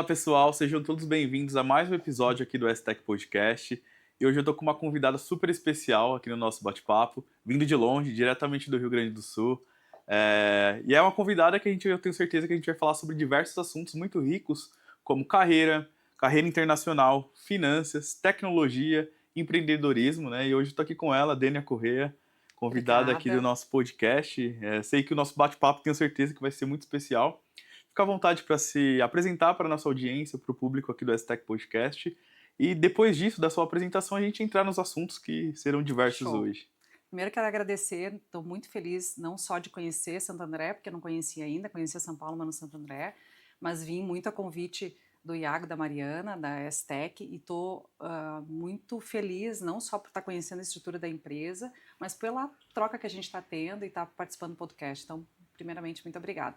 Fala pessoal, sejam todos bem-vindos a mais um episódio aqui do STEC Podcast. E hoje eu tô com uma convidada super especial aqui no nosso bate-papo, vindo de longe, diretamente do Rio Grande do Sul. E é uma convidada que eu tenho certeza que a gente vai falar sobre diversos assuntos muito ricos, como carreira internacional, finanças, tecnologia, empreendedorismo, né? E hoje eu tô aqui com ela, Dênia Corrêa, convidada aqui do Obrigada. nosso podcast. Sei que o nosso bate-papo tenho certeza que vai ser muito especial. Fica à vontade para se apresentar para a nossa audiência, para o público aqui do STEC Podcast. E depois disso, da sua apresentação, a gente entrar nos assuntos que serão diversos Show. hoje. Primeiro quero agradecer, estou muito feliz não só de conhecer Santo André, porque eu não conhecia ainda, conhecia São Paulo, mas no Santo André, mas vim muito a convite do Iago, da Mariana, da STEC, e estou muito feliz, não só por estar conhecendo a estrutura da empresa, mas pela troca que a gente está tendo e estar participando do podcast. Então, primeiramente, muito obrigada.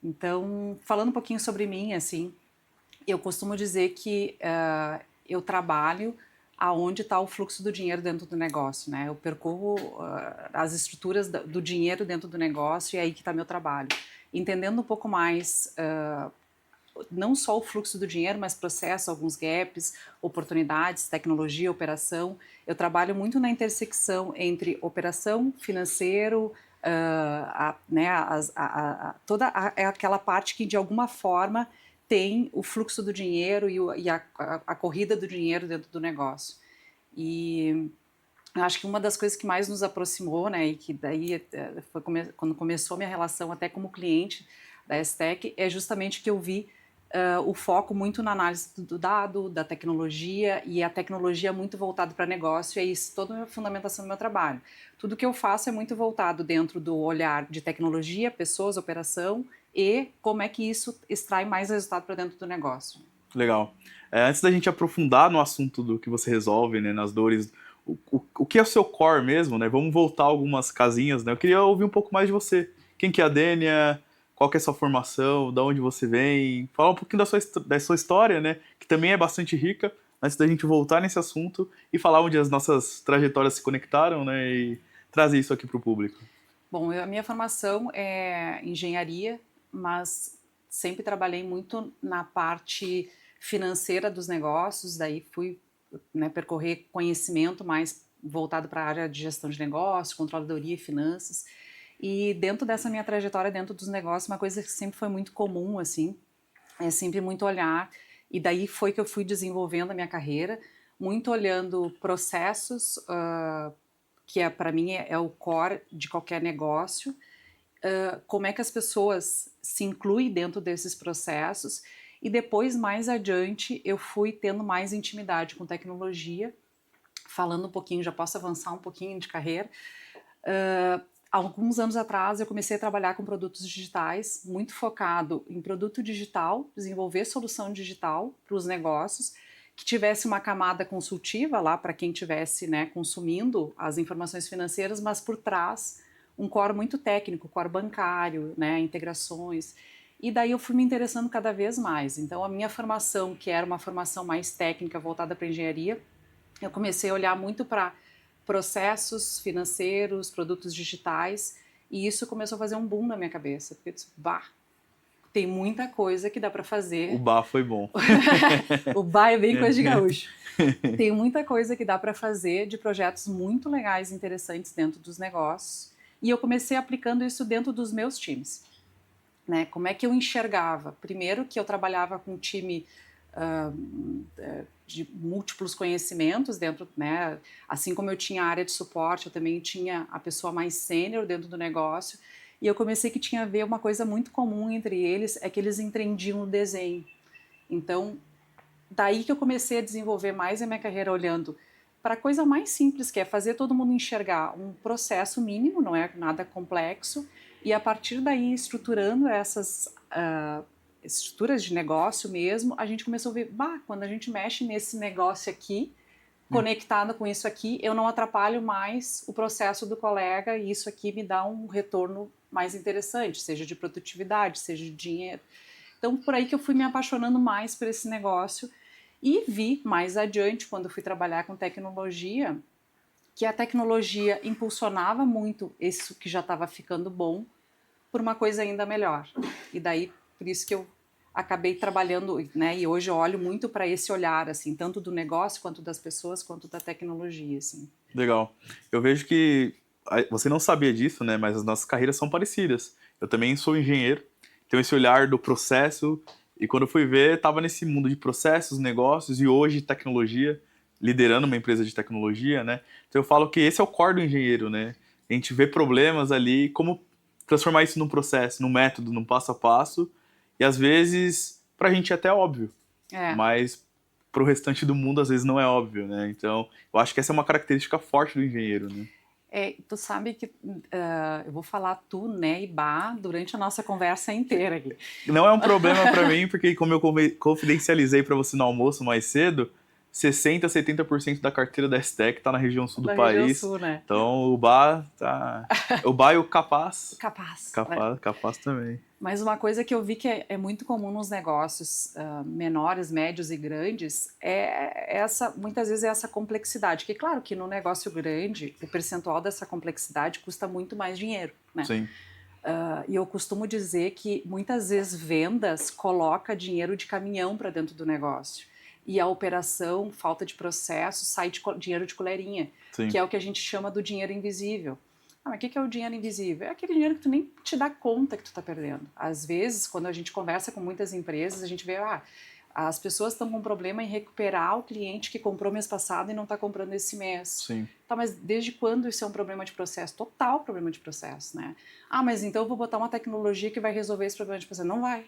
Então, falando um pouquinho sobre mim, assim, eu costumo dizer que eu trabalho aonde está o fluxo do dinheiro dentro do negócio, né? Eu percorro as estruturas do dinheiro dentro do negócio e é aí que está meu trabalho. Entendendo um pouco mais, não só o fluxo do dinheiro, mas processo, alguns gaps, oportunidades, tecnologia, operação. Eu trabalho muito na intersecção entre operação, financeiro, toda aquela parte que de alguma forma tem o fluxo do dinheiro e a corrida do dinheiro dentro do negócio. E eu acho que uma das coisas que mais nos aproximou, né, e que daí foi quando começou a minha relação até como cliente da STEC, é justamente que eu vi o foco muito na análise do dado, da tecnologia, e a tecnologia muito voltada para negócio, e é isso, toda a fundamentação do meu trabalho. Tudo que eu faço é muito voltado dentro do olhar de tecnologia, pessoas, operação, e como é que isso extrai mais resultado para dentro do negócio. Legal. Antes da gente aprofundar no assunto do que você resolve, né, nas dores, o que é o seu core mesmo, né? Vamos voltar algumas casinhas, né? Eu queria ouvir um pouco mais de você. Quem que é a Dênia? Qual que é a sua formação? Da onde você vem? Fala um pouquinho da sua história, né? Que também é bastante rica, antes da gente voltar nesse assunto e falar onde as nossas trajetórias se conectaram, né? E trazer isso aqui para o público. Bom, a minha formação é engenharia, mas sempre trabalhei muito na parte financeira dos negócios, daí fui, né, percorrer conhecimento mais voltado para a área de gestão de negócios, controladoria e finanças. E dentro dessa minha trajetória dentro dos negócios, uma coisa que sempre foi muito comum, assim, é sempre muito olhar, e daí foi que eu fui desenvolvendo a minha carreira, muito olhando processos, que para mim é o core de qualquer negócio, como é que as pessoas se incluem dentro desses processos, e depois, mais adiante, eu fui tendo mais intimidade com tecnologia, falando um pouquinho, já posso avançar um pouquinho de carreira. Alguns anos atrás eu comecei a trabalhar com produtos digitais, muito focado em produto digital, desenvolver solução digital para os negócios, que tivesse uma camada consultiva lá para quem estivesse, né, consumindo as informações financeiras, mas por trás um core muito técnico, core bancário, né, integrações. E daí eu fui me interessando cada vez mais. Então a minha formação, que era uma formação mais técnica voltada para engenharia, eu comecei a olhar muito para processos financeiros, produtos digitais, e isso começou a fazer um boom na minha cabeça, porque eu disse, bah, tem muita coisa que dá para O fazer. bar foi bom. O bah é bem coisa de gaúcho. Tem muita coisa que dá para fazer de projetos muito legais e interessantes dentro dos negócios, e eu comecei aplicando isso dentro dos meus times. Né? Como é que eu enxergava? Primeiro que eu trabalhava com um time de múltiplos conhecimentos dentro, né? Assim como eu tinha a área de suporte, eu também tinha a pessoa mais sênior dentro do negócio, e eu comecei que tinha a ver uma coisa muito comum entre eles, é que eles entendiam o desenho. Então, daí que eu comecei a desenvolver mais a minha carreira olhando para a coisa mais simples, que é fazer todo mundo enxergar um processo mínimo, não é nada complexo, e a partir daí, estruturando essas estruturas de negócio mesmo, a gente começou a ver, bah, quando a gente mexe nesse negócio aqui, conectado com isso aqui, eu não atrapalho mais o processo do colega e isso aqui me dá um retorno mais interessante, seja de produtividade, seja de dinheiro. Então, por aí que eu fui me apaixonando mais por esse negócio e vi mais adiante, quando fui trabalhar com tecnologia, que a tecnologia impulsionava muito isso que já estava ficando bom por uma coisa ainda melhor. E daí, por isso que eu acabei trabalhando, né, e hoje eu olho muito para esse olhar, assim, tanto do negócio, quanto das pessoas, quanto da tecnologia, assim. Legal. Eu vejo que você não sabia disso, né? Mas as nossas carreiras são parecidas. Eu também sou engenheiro, tenho esse olhar do processo e quando eu fui ver, estava nesse mundo de processos, negócios e hoje tecnologia, liderando uma empresa de tecnologia, né? Então eu falo que esse é o core do engenheiro, né? A gente vê problemas ali, como transformar isso num processo, num método, num passo a passo e às vezes pra gente é até óbvio, É. mas pro restante do mundo às vezes não é óbvio, né? Então, eu acho que essa é uma característica forte do engenheiro, né? Tu sabe que eu vou falar tu, né, e bah durante a nossa conversa inteira aqui. Não é um problema para mim, porque como eu confidencializei para você no almoço mais cedo, 60, 70% da carteira da STEC está na região sul do Da região país. sul, né? Então, o BA tá... O BA e o capaz. Capaz, né? Capaz também. Mas uma coisa que eu vi que é muito comum nos negócios menores, médios e grandes é essa, muitas vezes é essa complexidade. Que claro que no negócio grande, o percentual dessa complexidade custa muito mais dinheiro, né? Sim. E eu costumo dizer que muitas vezes vendas coloca dinheiro de caminhão para dentro do negócio. E a operação, falta de processo, sai de dinheiro de colherinha, Sim. que é o que a gente chama do dinheiro invisível. Mas o que é o dinheiro invisível? É aquele dinheiro que tu nem te dá conta que tu está perdendo. Às vezes, quando a gente conversa com muitas empresas, a gente vê, as pessoas estão com problema em recuperar o cliente que comprou mês passado e não está comprando esse mês. Sim. Tá, mas desde quando isso é um problema de processo? Total problema de processo, né? Mas então eu vou botar uma tecnologia que vai resolver esse problema de processo. Não vai.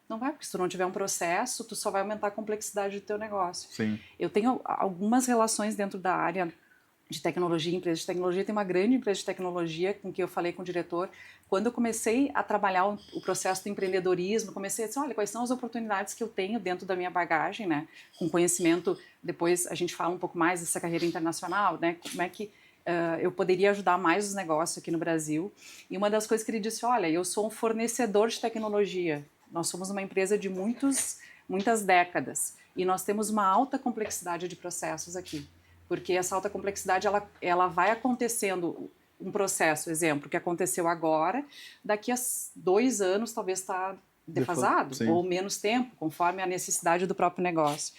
Não vai, porque se tu não tiver um processo, tu só vai aumentar a complexidade do teu negócio. Sim. Eu tenho algumas relações dentro da área de tecnologia, empresa de tecnologia, tem uma grande empresa de tecnologia com que eu falei com o diretor. Quando eu comecei a trabalhar o processo do empreendedorismo, comecei a dizer, olha, quais são as oportunidades que eu tenho dentro da minha bagagem, né? Com conhecimento, depois a gente fala um pouco mais dessa carreira internacional, né? Como é que eu poderia ajudar mais os negócios aqui no Brasil. E uma das coisas que ele disse, olha, eu sou um fornecedor de tecnologia. Nós somos uma empresa de muitas décadas e nós temos uma alta complexidade de processos aqui. Porque essa alta complexidade, ela vai acontecendo, um processo, exemplo, que aconteceu agora, daqui a 2 anos talvez está defasado, ou menos tempo, conforme a necessidade do próprio negócio.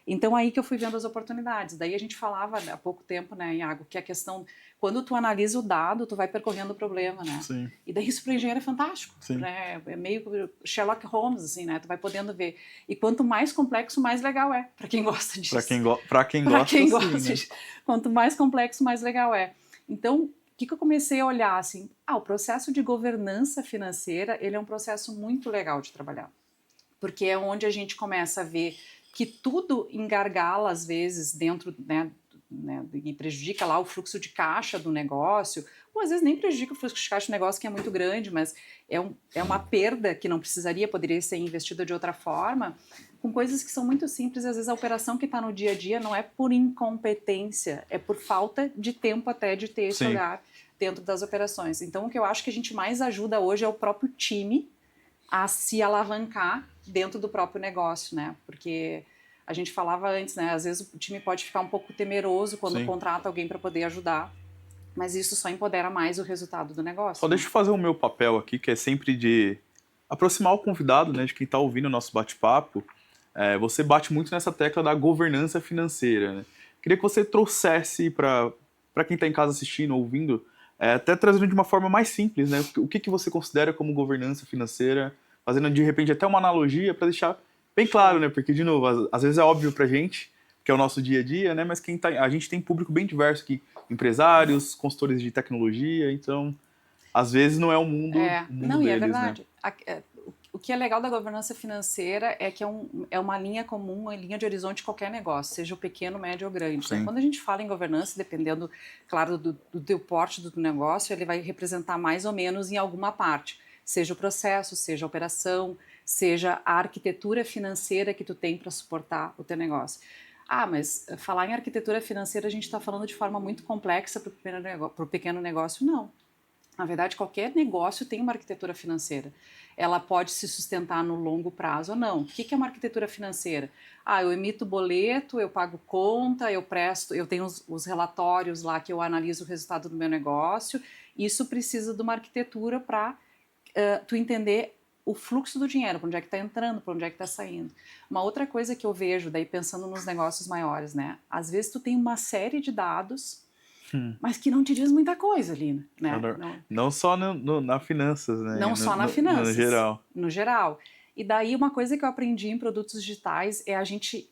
Então, aí que eu fui vendo as oportunidades. Daí a gente falava há pouco tempo, né, Iago, que a questão, quando tu analisa o dado, tu vai percorrendo o problema, né? Sim. E daí isso para o engenheiro é fantástico, Sim. né? É meio Sherlock Holmes, assim, né? Tu vai podendo ver. E quanto mais complexo, mais legal é, para quem gosta disso. Para quem gosta, sim, né? Quanto mais complexo, mais legal é. Então, o que eu comecei a olhar, assim, o processo de governança financeira, ele é um processo muito legal de trabalhar. Porque é onde a gente começa a ver que tudo engargala, às vezes, dentro, né, e prejudica lá o fluxo de caixa do negócio, ou às vezes nem prejudica o fluxo de caixa do negócio, que é muito grande, mas é uma perda que não precisaria, poderia ser investida de outra forma, com coisas que são muito simples, e às vezes a operação que está no dia a dia não é por incompetência, é por falta de tempo até de ter esse olhar dentro das operações. Então, o que eu acho que a gente mais ajuda hoje é o próprio time a se alavancar dentro do próprio negócio, né? Porque a gente falava antes, né? Às vezes o time pode ficar um pouco temeroso quando contrata alguém para poder ajudar, mas isso só empodera mais o resultado do negócio. Só deixa eu fazer o meu papel aqui, que é sempre de aproximar o convidado, né, de quem está ouvindo o nosso bate-papo. Você bate muito nessa tecla da governança financeira, né? Queria que você trouxesse para quem está em casa assistindo, ouvindo, até trazendo de uma forma mais simples, né? O que você considera como governança financeira, fazendo de repente até uma analogia para deixar bem claro, né? Porque, de novo, às vezes é óbvio para a gente, que é o nosso dia a dia, né? Mas a gente tem público bem diverso aqui, empresários, consultores de tecnologia, então às vezes não é o mundo, não, deles, e é verdade. Né? O que é legal da governança financeira é que é uma linha comum, uma linha de horizonte de qualquer negócio, seja o pequeno, médio ou grande. Né? Quando a gente fala em governança, dependendo, claro, do teu porte do negócio, ele vai representar mais ou menos em alguma parte. Seja o processo, seja a operação, seja a arquitetura financeira que tu tem para suportar o teu negócio. Mas falar em arquitetura financeira, a gente está falando de forma muito complexa para o pequeno negócio? Não. Na verdade, qualquer negócio tem uma arquitetura financeira. Ela pode se sustentar no longo prazo ou não. O que é uma arquitetura financeira? Eu emito boleto, eu pago conta, eu tenho os relatórios lá que eu analiso o resultado do meu negócio. Isso precisa de uma arquitetura para tu entender o fluxo do dinheiro, para onde é que está entrando, para onde é que está saindo. Uma outra coisa que eu vejo, daí pensando nos negócios maiores, né? Às vezes tu tem uma série de dados, mas que não te diz muita coisa ali, né? Não só na finanças, né? Não só na No finanças. geral. No geral. E daí uma coisa que eu aprendi em produtos digitais é a gente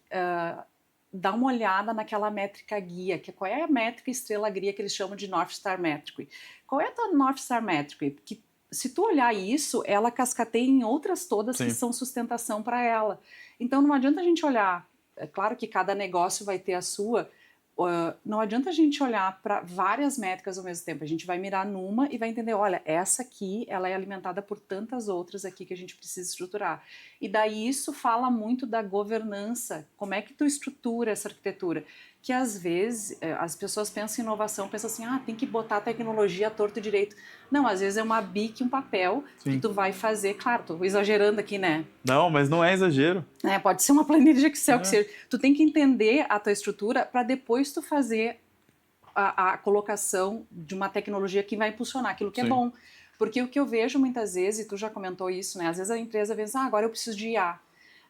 dar uma olhada naquela métrica guia, que qual é a métrica estrela guia que eles chamam de North Star Metric. Qual é a tua North Star Metric? Que se tu olhar isso, ela cascateia em outras todas que são sustentação para ela. Então não adianta a gente olhar, é claro que cada negócio vai ter a sua, não adianta a gente olhar para várias métricas ao mesmo tempo, a gente vai mirar numa e vai entender, olha, essa aqui, ela é alimentada por tantas outras aqui que a gente precisa estruturar. E daí isso fala muito da governança, como é que tu estrutura essa arquitetura, que às vezes as pessoas pensam em inovação, pensam assim, tem que botar a tecnologia à torto e direito. Não, às vezes é uma BIC, um papel que tu vai fazer, claro, tô exagerando aqui, né? Não, mas não é exagero. Pode ser uma planilha de Excel, que seja. Tu tem que entender a tua estrutura para depois tu fazer a colocação de uma tecnologia que vai impulsionar aquilo que é bom. Porque o que eu vejo muitas vezes, e tu já comentou isso, né? Às vezes a empresa vê, agora eu preciso de IA.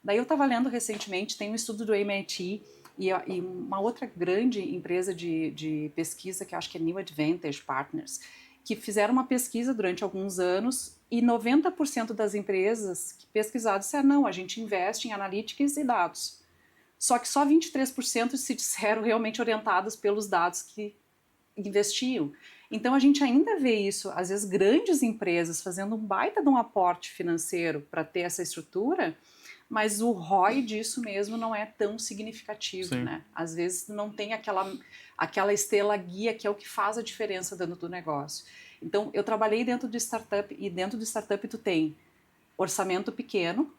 Daí eu estava lendo recentemente, tem um estudo do MIT e uma outra grande empresa de pesquisa, que eu acho que é New Advantage Partners, que fizeram uma pesquisa durante alguns anos e 90% das empresas que pesquisaram disseram, não, a gente investe em analytics e dados. Só que só 23% se disseram realmente orientados pelos dados que investiam. Então a gente ainda vê isso, às vezes grandes empresas fazendo um baita de um aporte financeiro para ter essa estrutura, mas o ROI disso mesmo não é tão significativo, né? Às vezes não tem aquela estrela guia que é o que faz a diferença dentro do negócio. Então, eu trabalhei dentro de startup e dentro de startup tu tem orçamento pequeno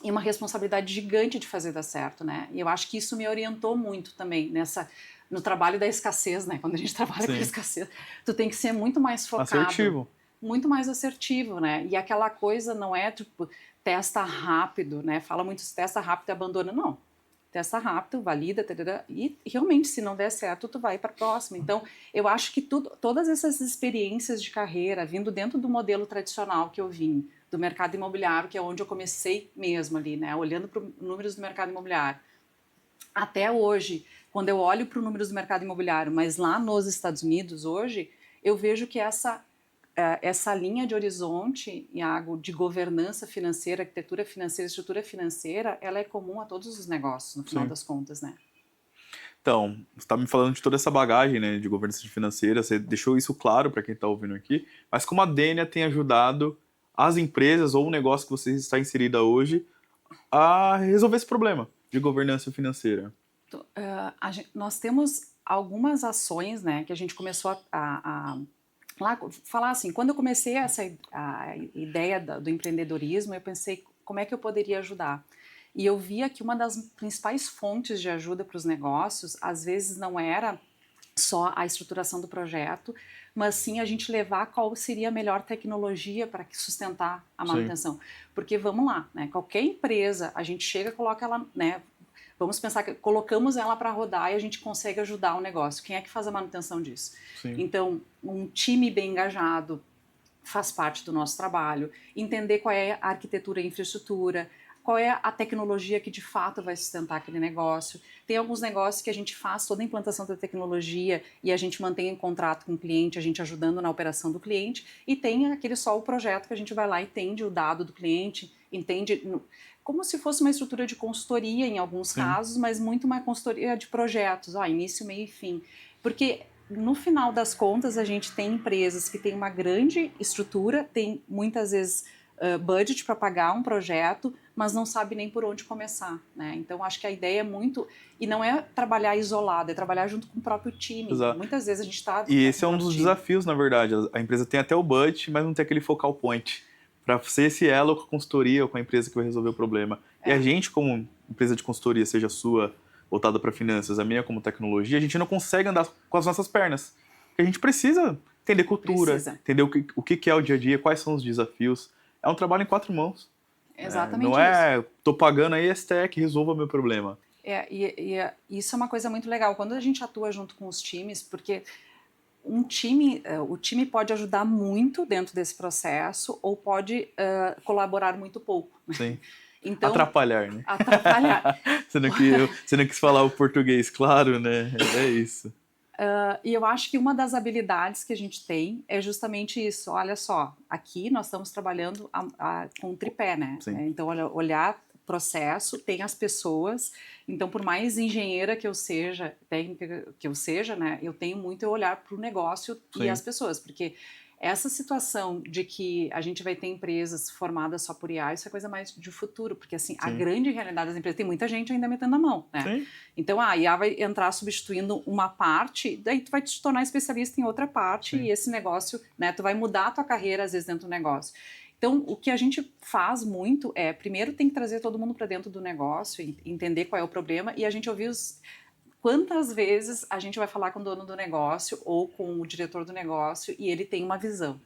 e uma responsabilidade gigante de fazer dar certo, né? E eu acho que isso me orientou muito também no trabalho da escassez, né? Quando a gente trabalha com escassez, tu tem que ser muito mais focado. Assertivo. Muito mais assertivo, né? E aquela coisa não é tipo testa rápido, né? Fala muito testa rápido e abandona. Não. Testa rápido, valida, e realmente, se não der certo, tu vai para a próxima. Então, eu acho que todas essas experiências de carreira, vindo dentro do modelo tradicional que eu vim, do mercado imobiliário, que é onde eu comecei mesmo ali, né? Olhando para os números do mercado imobiliário. Até hoje, quando eu olho para os números do mercado imobiliário, mas lá nos Estados Unidos hoje, eu vejo que essa linha de horizonte, Iago, de governança financeira, arquitetura financeira, estrutura financeira, ela é comum a todos os negócios, no final das contas, né? Então, você está me falando de toda essa bagagem, né, de governança financeira, você deixou isso claro para quem está ouvindo aqui, mas como a Dênia tem ajudado as empresas ou o negócio que você está inserida hoje a resolver esse problema de governança financeira? Nós temos algumas ações, né, que a gente começou falar assim, quando eu comecei a ideia do empreendedorismo, eu pensei como é que eu poderia ajudar. E eu via que uma das principais fontes de ajuda para os negócios, às vezes não era só a estruturação do projeto, mas sim a gente levar qual seria a melhor tecnologia para sustentar a manutenção. Porque vamos lá, né, qualquer empresa, a gente chega e coloca ela, né, vamos pensar que colocamos ela para rodar e a gente consegue ajudar o negócio. Quem é que faz a manutenção disso? Então, um time bem engajado faz parte do nosso trabalho. Entender qual é a arquitetura e infraestrutura, qual é a tecnologia que de fato vai sustentar aquele negócio. Tem alguns negócios que a gente faz toda a implantação da tecnologia e a gente mantém em contrato com o cliente, a gente ajudando na operação do cliente, e tem aquele só o projeto que a gente vai lá e entende o dado do cliente, entende como se fosse uma estrutura de consultoria em alguns casos, mas muito uma consultoria de projetos, início, meio e fim. Porque no final das contas a gente tem empresas que têm uma grande estrutura, tem muitas vezes budget para pagar um projeto, mas não sabe nem por onde começar, né? Então acho que a ideia é muito, e não é trabalhar isolado, é trabalhar junto com o próprio time. Exato. Muitas vezes a gente está... E esse é um dos desafios, na verdade. A empresa tem até o budget, mas não tem aquele focal point para ser esse elo com a consultoria ou com a empresa que vai resolver o problema. E a gente, como empresa de consultoria, seja a sua voltada para finanças, a minha como tecnologia, a gente não consegue andar com as nossas pernas. Porque a gente precisa entender cultura, entender o que é o dia a dia, quais são os desafios. É um trabalho em 4 mãos. Exatamente não tô pagando aí STEC, resolva meu problema. E isso é uma coisa muito legal. Quando a gente atua junto com os times, porque o time pode ajudar muito dentro desse processo ou pode colaborar muito pouco. Sim. Então, atrapalhar, né? Atrapalhar. Você não quis falar o português, claro, né? É isso. E eu acho que uma das habilidades que a gente tem é justamente isso. Olha só, aqui nós estamos trabalhando com um tripé, né? Sim. Então, olhar processo, tem as pessoas. Então, por mais engenheira que eu seja, técnica que eu seja, né? Eu tenho muito a olhar para o negócio Sim. e as pessoas, porque essa situação de que a gente vai ter empresas formadas só por IA, isso é coisa mais de futuro, porque assim, a grande realidade das empresas, tem muita gente ainda metendo a mão, né? Sim. Então a IA vai entrar substituindo uma parte, daí tu vai te tornar especialista em outra parte. Sim. E esse negócio, né, tu vai mudar a tua carreira às vezes dentro do negócio. Então, o que a gente faz muito é, primeiro tem que trazer todo mundo para dentro do negócio, entender qual é o problema, e a gente ouvir quantas vezes a gente vai falar com o dono do negócio ou com o diretor do negócio e ele tem uma visão.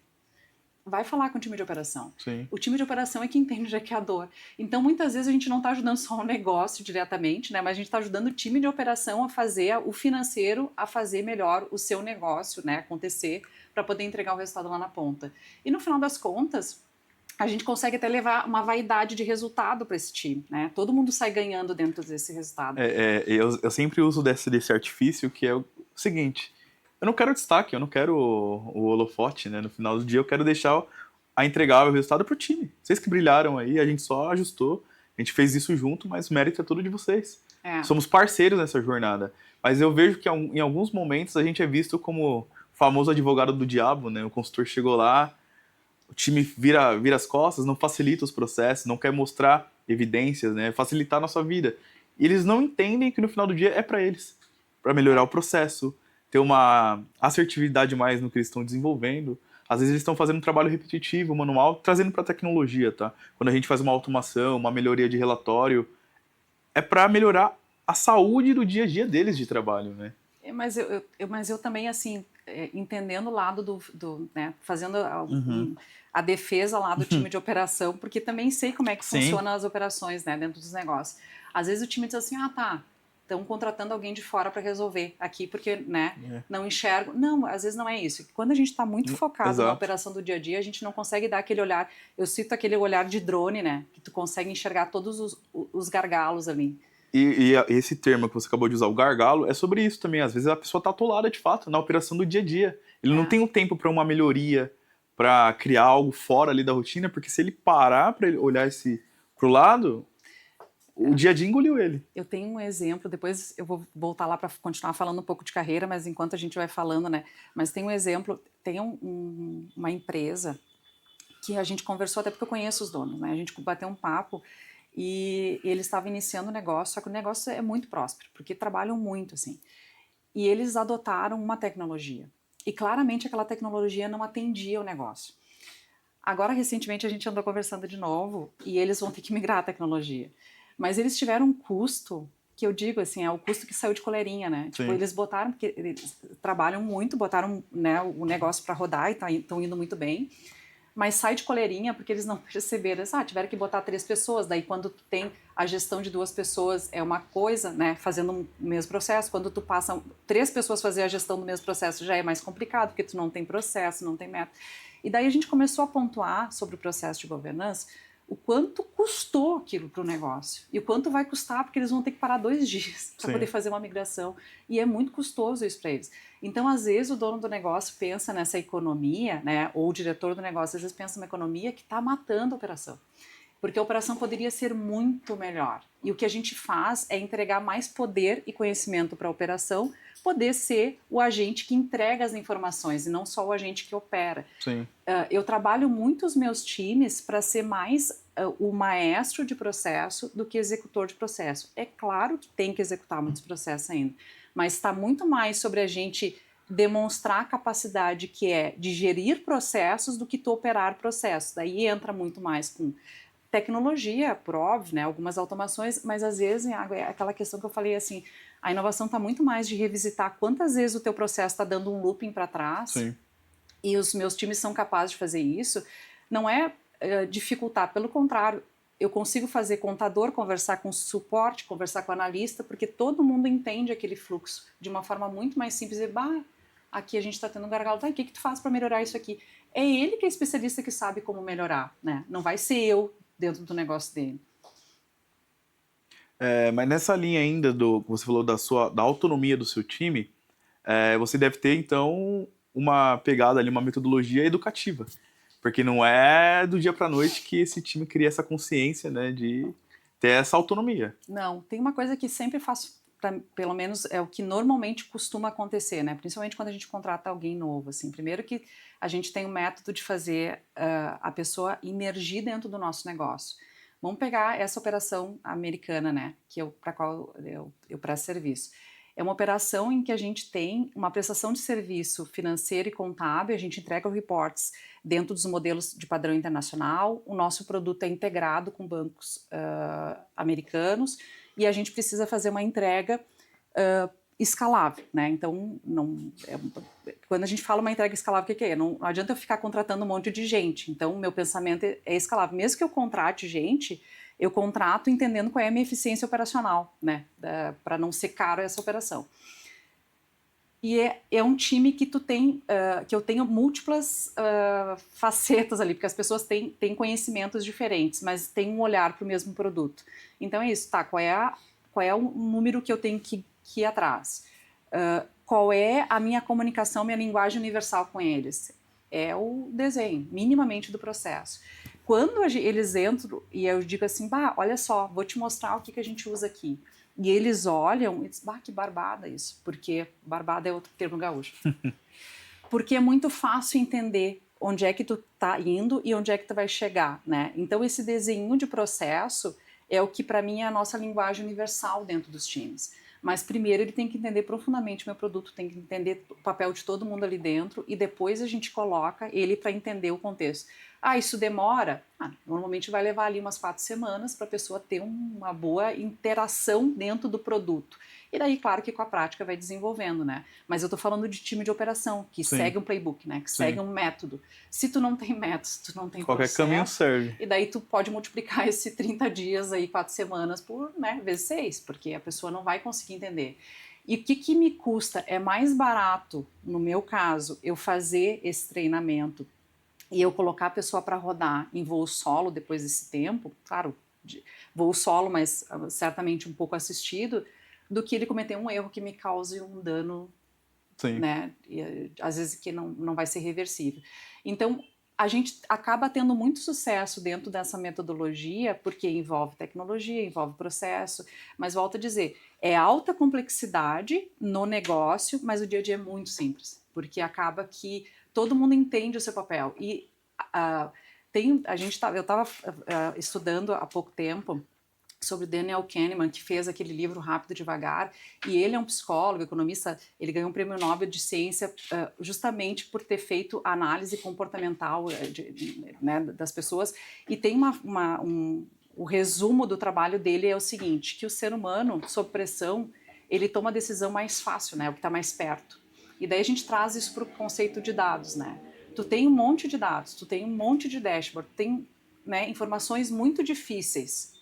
Vai falar com o time de operação. Sim. O time de operação é que entende o que é a dor. Então, muitas vezes a gente não está ajudando só o negócio diretamente, né? Mas a gente está ajudando o time de operação a fazer o financeiro, a fazer melhor o seu negócio, né? Acontecer para poder entregar o resultado lá na ponta. E no final das contas, a gente consegue até levar uma vaidade de resultado para esse time, né? Todo mundo sai ganhando dentro desse resultado. Eu sempre uso desse artifício que é o seguinte: eu não quero destaque, eu não quero o holofote, né? No final do dia eu quero deixar a entregar o resultado pro time. Vocês que brilharam aí, a gente só ajustou, a gente fez isso junto, mas o mérito é todo de vocês. Somos parceiros nessa jornada. Mas eu vejo que em alguns momentos a gente é visto como o famoso advogado do diabo, né? O consultor chegou lá, o time vira as costas, não facilita os processos, não quer mostrar evidências, né? Facilitar a nossa vida. E eles não entendem que no final do dia é para eles, para melhorar o processo, ter uma assertividade mais no que eles estão desenvolvendo. Às vezes eles estão fazendo um trabalho repetitivo, manual, trazendo para a tecnologia, tá? Quando a gente faz uma automação, uma melhoria de relatório, é para melhorar a saúde do dia a dia deles de trabalho, né? Mas eu também, assim, entendendo o lado né, fazendo a defesa lá do time de operação, porque também sei como é que funcionam as operações, né, dentro dos negócios. Às vezes o time diz assim, estão contratando alguém de fora para resolver aqui, porque, né, não enxergo. Não, às vezes não é isso. Quando a gente está muito focado na operação do dia a dia, a gente não consegue dar aquele olhar, eu cito aquele olhar de drone, né, que tu consegue enxergar todos os gargalos ali. E esse termo que você acabou de usar, o gargalo, é sobre isso também. Às vezes a pessoa está atolada de fato na operação do dia a dia. Ele não tem um tempo para uma melhoria, para criar algo fora ali da rotina, porque se ele parar para olhar pro lado, o dia a dia engoliu ele. Eu tenho um exemplo, depois eu vou voltar lá para continuar falando um pouco de carreira, mas enquanto a gente vai falando, né? Mas tem um exemplo, tem uma empresa que a gente conversou, até porque eu conheço os donos, né? A gente bateu um papo e eles estavam iniciando o negócio, só que o negócio é muito próspero, porque trabalham muito, assim. E eles adotaram uma tecnologia. E claramente aquela tecnologia não atendia o negócio. Agora, recentemente, a gente andou conversando de novo e eles vão ter que migrar a tecnologia. Mas eles tiveram um custo, que eu digo assim, é o custo que saiu de coleirinha, né? Tipo, eles botaram, porque eles trabalham muito, botaram, né, o negócio para rodar e estão indo muito bem. Mas sai de coleirinha porque eles não perceberam, tiveram que botar 3 pessoas, daí quando tu tem a gestão de 2 pessoas é uma coisa, né, fazendo o mesmo processo, quando tu passa 3 pessoas fazer a gestão do mesmo processo já é mais complicado, porque tu não tem processo, não tem método. E daí a gente começou a pontuar sobre o processo de governança, o quanto custou aquilo para o negócio e o quanto vai custar, porque eles vão ter que parar 2 dias para poder fazer uma migração e é muito custoso isso para eles. Então, às vezes, o dono do negócio pensa nessa economia, né, ou o diretor do negócio às vezes pensa numa economia que está matando a operação, porque a operação poderia ser muito melhor. E o que a gente faz é entregar mais poder e conhecimento para a operação, poder ser o agente que entrega as informações e não só o agente que opera. Eu trabalho muito os meus times para ser mais o maestro de processo do que executor de processo. É claro que tem que executar muitos processos ainda, mas está muito mais sobre a gente demonstrar a capacidade que é de gerir processos do que tu operar processos. Daí entra muito mais com tecnologia, por óbvio, né, algumas automações, mas às vezes é aquela questão que eu falei assim, a inovação está muito mais de revisitar quantas vezes o teu processo está dando um looping para trás, e os meus times são capazes de fazer isso, não é dificultar, pelo contrário, eu consigo fazer contador conversar com suporte, conversar com analista, porque todo mundo entende aquele fluxo de uma forma muito mais simples, aqui a gente está tendo um gargalo, tá, e o que tu faz para melhorar isso aqui? É ele que é especialista que sabe como melhorar, né? Não vai ser eu dentro do negócio dele. Mas nessa linha ainda você falou da autonomia do seu time, você deve ter então uma pegada ali, uma metodologia educativa, porque não é do dia para noite que esse time cria essa consciência, né, de ter essa autonomia. Não, tem uma coisa que sempre faço, pelo menos é o que normalmente costuma acontecer, né? Principalmente quando a gente contrata alguém novo, assim. Primeiro que a gente tem um método de fazer a pessoa imergir dentro do nosso negócio. Vamos pegar essa operação americana, né? Para qual eu presto serviço. É uma operação em que a gente tem uma prestação de serviço financeiro e contábil, a gente entrega reports dentro dos modelos de padrão internacional, o nosso produto é integrado com bancos americanos e a gente precisa fazer uma entrega escalável, né? Então, quando a gente fala uma entrega escalável, o que é? Não adianta eu ficar contratando um monte de gente. Então, meu pensamento é escalável. Mesmo que eu contrate gente, eu contrato entendendo qual é a minha eficiência operacional, né? Para não ser caro essa operação. E é um time que que eu tenho múltiplas facetas ali, porque as pessoas têm conhecimentos diferentes, mas têm um olhar para o mesmo produto. Então é isso, tá? Qual é o número que eu tenho que ir atrás? Qual é a minha comunicação, minha linguagem universal com eles? É o desenho, minimamente do processo. Quando eles entram e eu digo assim, olha só, vou te mostrar o que a gente usa aqui. E eles olham e dizem, que barbada isso, porque barbada é outro termo gaúcho. Porque é muito fácil entender onde é que tu tá indo e onde é que tu vai chegar, né? Então esse desenho de processo é o que para mim é a nossa linguagem universal dentro dos times. Mas primeiro ele tem que entender profundamente o meu produto, tem que entender o papel de todo mundo ali dentro e depois a gente coloca ele para entender o contexto. Isso demora? Normalmente vai levar ali umas 4 semanas para a pessoa ter uma boa interação dentro do produto. E daí, claro que com a prática vai desenvolvendo, né? Mas eu estou falando de time de operação, que Sim. segue um playbook, né? Que Sim. segue um método. Se tu não tem método, se tu não tem Qualquer processo... caminho serve. E daí tu pode multiplicar esse 30 dias aí, 4 semanas por, né, vezes 6, porque a pessoa não vai conseguir entender. E o que me custa? É mais barato, no meu caso, eu fazer esse treinamento e eu colocar a pessoa para rodar em voo solo depois desse tempo, claro, voo solo, mas certamente um pouco assistido, do que ele cometer um erro que me cause um dano, Sim. né? E, às vezes que não vai ser reversível. Então, a gente acaba tendo muito sucesso dentro dessa metodologia, porque envolve tecnologia, envolve processo, mas volto a dizer, é alta complexidade no negócio, mas o dia a dia é muito simples, porque acaba que todo mundo entende o seu papel. E eu estava estudando há pouco tempo sobre o Daniel Kahneman, que fez aquele livro Rápido e Devagar, e ele é um psicólogo, economista, ele ganhou um prêmio Nobel de Ciência justamente por ter feito análise comportamental né, das pessoas, e tem o resumo do trabalho dele é o seguinte, que o ser humano, sob pressão, ele toma a decisão mais fácil, né, o que está mais perto. E daí a gente traz isso para o conceito de dados, né? Tu tem um monte de dados, tu tem um monte de dashboard, tem, né, informações muito difíceis.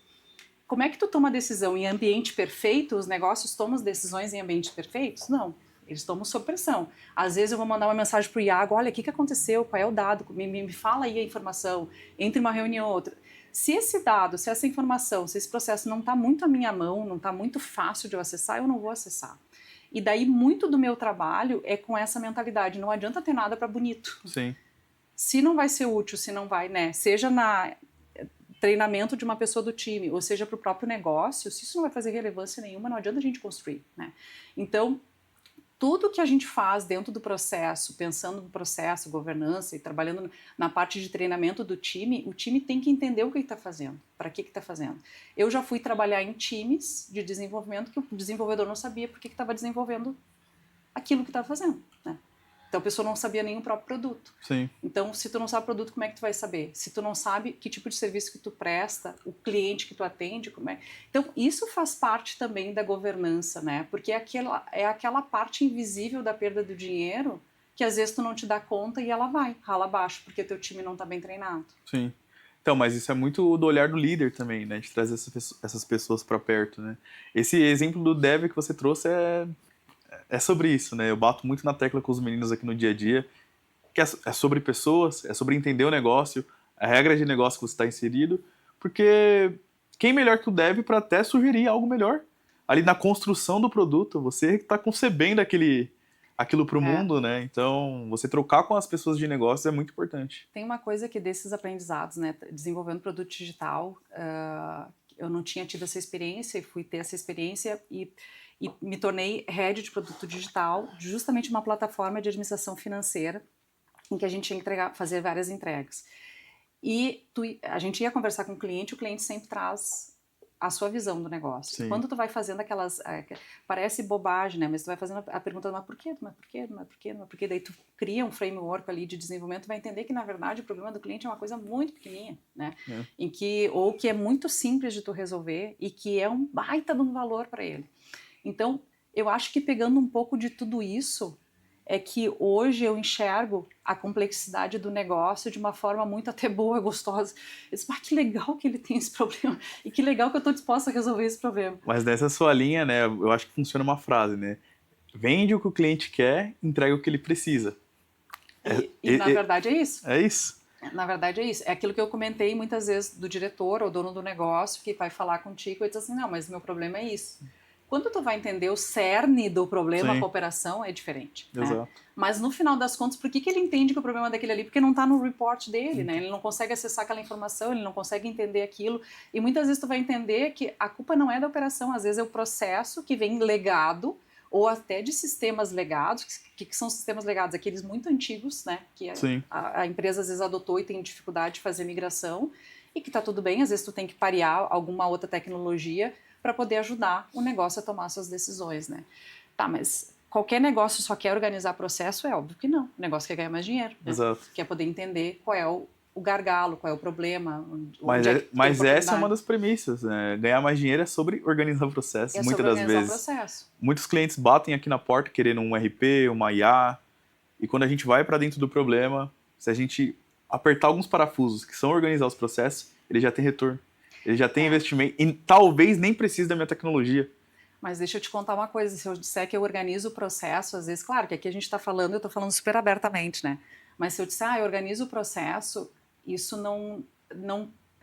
Como é que tu toma decisão em ambiente perfeito? Os negócios tomam decisões em ambientes perfeitos? Não, eles tomam sob pressão. Às vezes eu vou mandar uma mensagem para o Iago, olha, o que aconteceu, qual é o dado, me fala aí a informação, entre uma reunião e outra. Se esse dado, se essa informação, se esse processo não está muito à minha mão, não está muito fácil de eu acessar, eu não vou acessar. E daí muito do meu trabalho é com essa mentalidade, não adianta ter nada para bonito. Sim. Se não vai ser útil, se não vai, né, seja na treinamento de uma pessoa do time, ou seja, para o próprio negócio, se isso não vai fazer relevância nenhuma, não adianta a gente construir, né? Então, tudo que a gente faz dentro do processo, pensando no processo, governança e trabalhando na parte de treinamento do time, o time tem que entender o que está fazendo, para que está fazendo. Eu já fui trabalhar em times de desenvolvimento que o desenvolvedor não sabia por que estava desenvolvendo aquilo que estava fazendo, né? Então a pessoa não sabia nem o próprio produto. Sim. Então, se tu não sabe o produto, como é que tu vai saber? Se tu não sabe que tipo de serviço que tu presta, o cliente que tu atende, como é? Então, isso faz parte também da governança, né? Porque é aquela parte invisível da perda do dinheiro que às vezes tu não te dá conta e ela vai, rala abaixo, porque teu time não está bem treinado. Sim. Então, mas isso é muito do olhar do líder também, né? De trazer essas pessoas para perto, né? Esse exemplo do dev que você trouxe é sobre isso, né? Eu bato muito na tecla com os meninos aqui no dia a dia, que é sobre pessoas, é sobre entender o negócio, a regra de negócio que você está inserido, porque quem melhor que o dev para até sugerir algo melhor? Ali na construção do produto, você está concebendo aquilo para o É. mundo, né? Então, você trocar com as pessoas de negócio é muito importante. Tem uma coisa que desses aprendizados, né, desenvolvendo produto digital, eu não tinha tido essa experiência e fui ter essa experiência e me tornei head de produto digital, justamente uma plataforma de administração financeira em que a gente tinha que fazer várias entregas. E a gente ia conversar com o cliente sempre traz a sua visão do negócio. Sim. Quando tu vai fazendo aquelas... parece bobagem, né? Mas tu vai fazendo a pergunta, mas por quê? Mas por quê? Mas por quê? Mas por quê? Daí tu cria um framework ali de desenvolvimento e vai entender que, na verdade, o problema do cliente é uma coisa muito pequenininha, né? Ou que é muito simples de tu resolver e que é um baita de um valor para ele. Então, eu acho que pegando um pouco de tudo isso, é que hoje eu enxergo a complexidade do negócio de uma forma muito até boa, gostosa. Eu disse, que legal que ele tem esse problema e que legal que eu estou disposta a resolver esse problema. Mas nessa sua linha, né, eu acho que funciona uma frase, né? Vende o que o cliente quer, entrega o que ele precisa. Na verdade é isso. É isso. Na verdade é isso. É aquilo que eu comentei muitas vezes do diretor ou dono do negócio que vai falar contigo e diz assim, não, mas meu problema é isso. Quando tu vai entender o cerne do problema, Sim. a cooperação é diferente. Exato. Né? Mas no final das contas, por que ele entende que o problema é daquele ali? Porque não está no report dele, né? Ele não consegue acessar aquela informação, ele não consegue entender aquilo. E muitas vezes tu vai entender que a culpa não é da operação, às vezes é o processo que vem legado ou até de sistemas legados. O que são sistemas legados? Aqueles muito antigos, né? Que a empresa às vezes adotou e tem dificuldade de fazer migração e que está tudo bem, às vezes tu tem que parear alguma outra tecnologia para poder ajudar o negócio a tomar suas decisões, né? Tá, mas qualquer negócio só quer organizar processo? É óbvio que não. O negócio quer ganhar mais dinheiro. Né? Exato. Quer poder entender qual é o gargalo, qual é o problema. Mas essa é uma das premissas. Né? Ganhar mais dinheiro é sobre organizar o processo. Muitas das vezes. O processo. Muitos clientes batem aqui na porta querendo um RP, uma IA, e quando a gente vai para dentro do problema, se a gente apertar alguns parafusos que são organizar os processos, ele já tem retorno. Ele já tem investimento e talvez nem precise da minha tecnologia. Mas deixa eu te contar uma coisa, se eu disser que eu organizo o processo, às vezes, claro que aqui a gente está falando, eu estou falando super abertamente, né? Mas se eu disser, eu organizo o processo, isso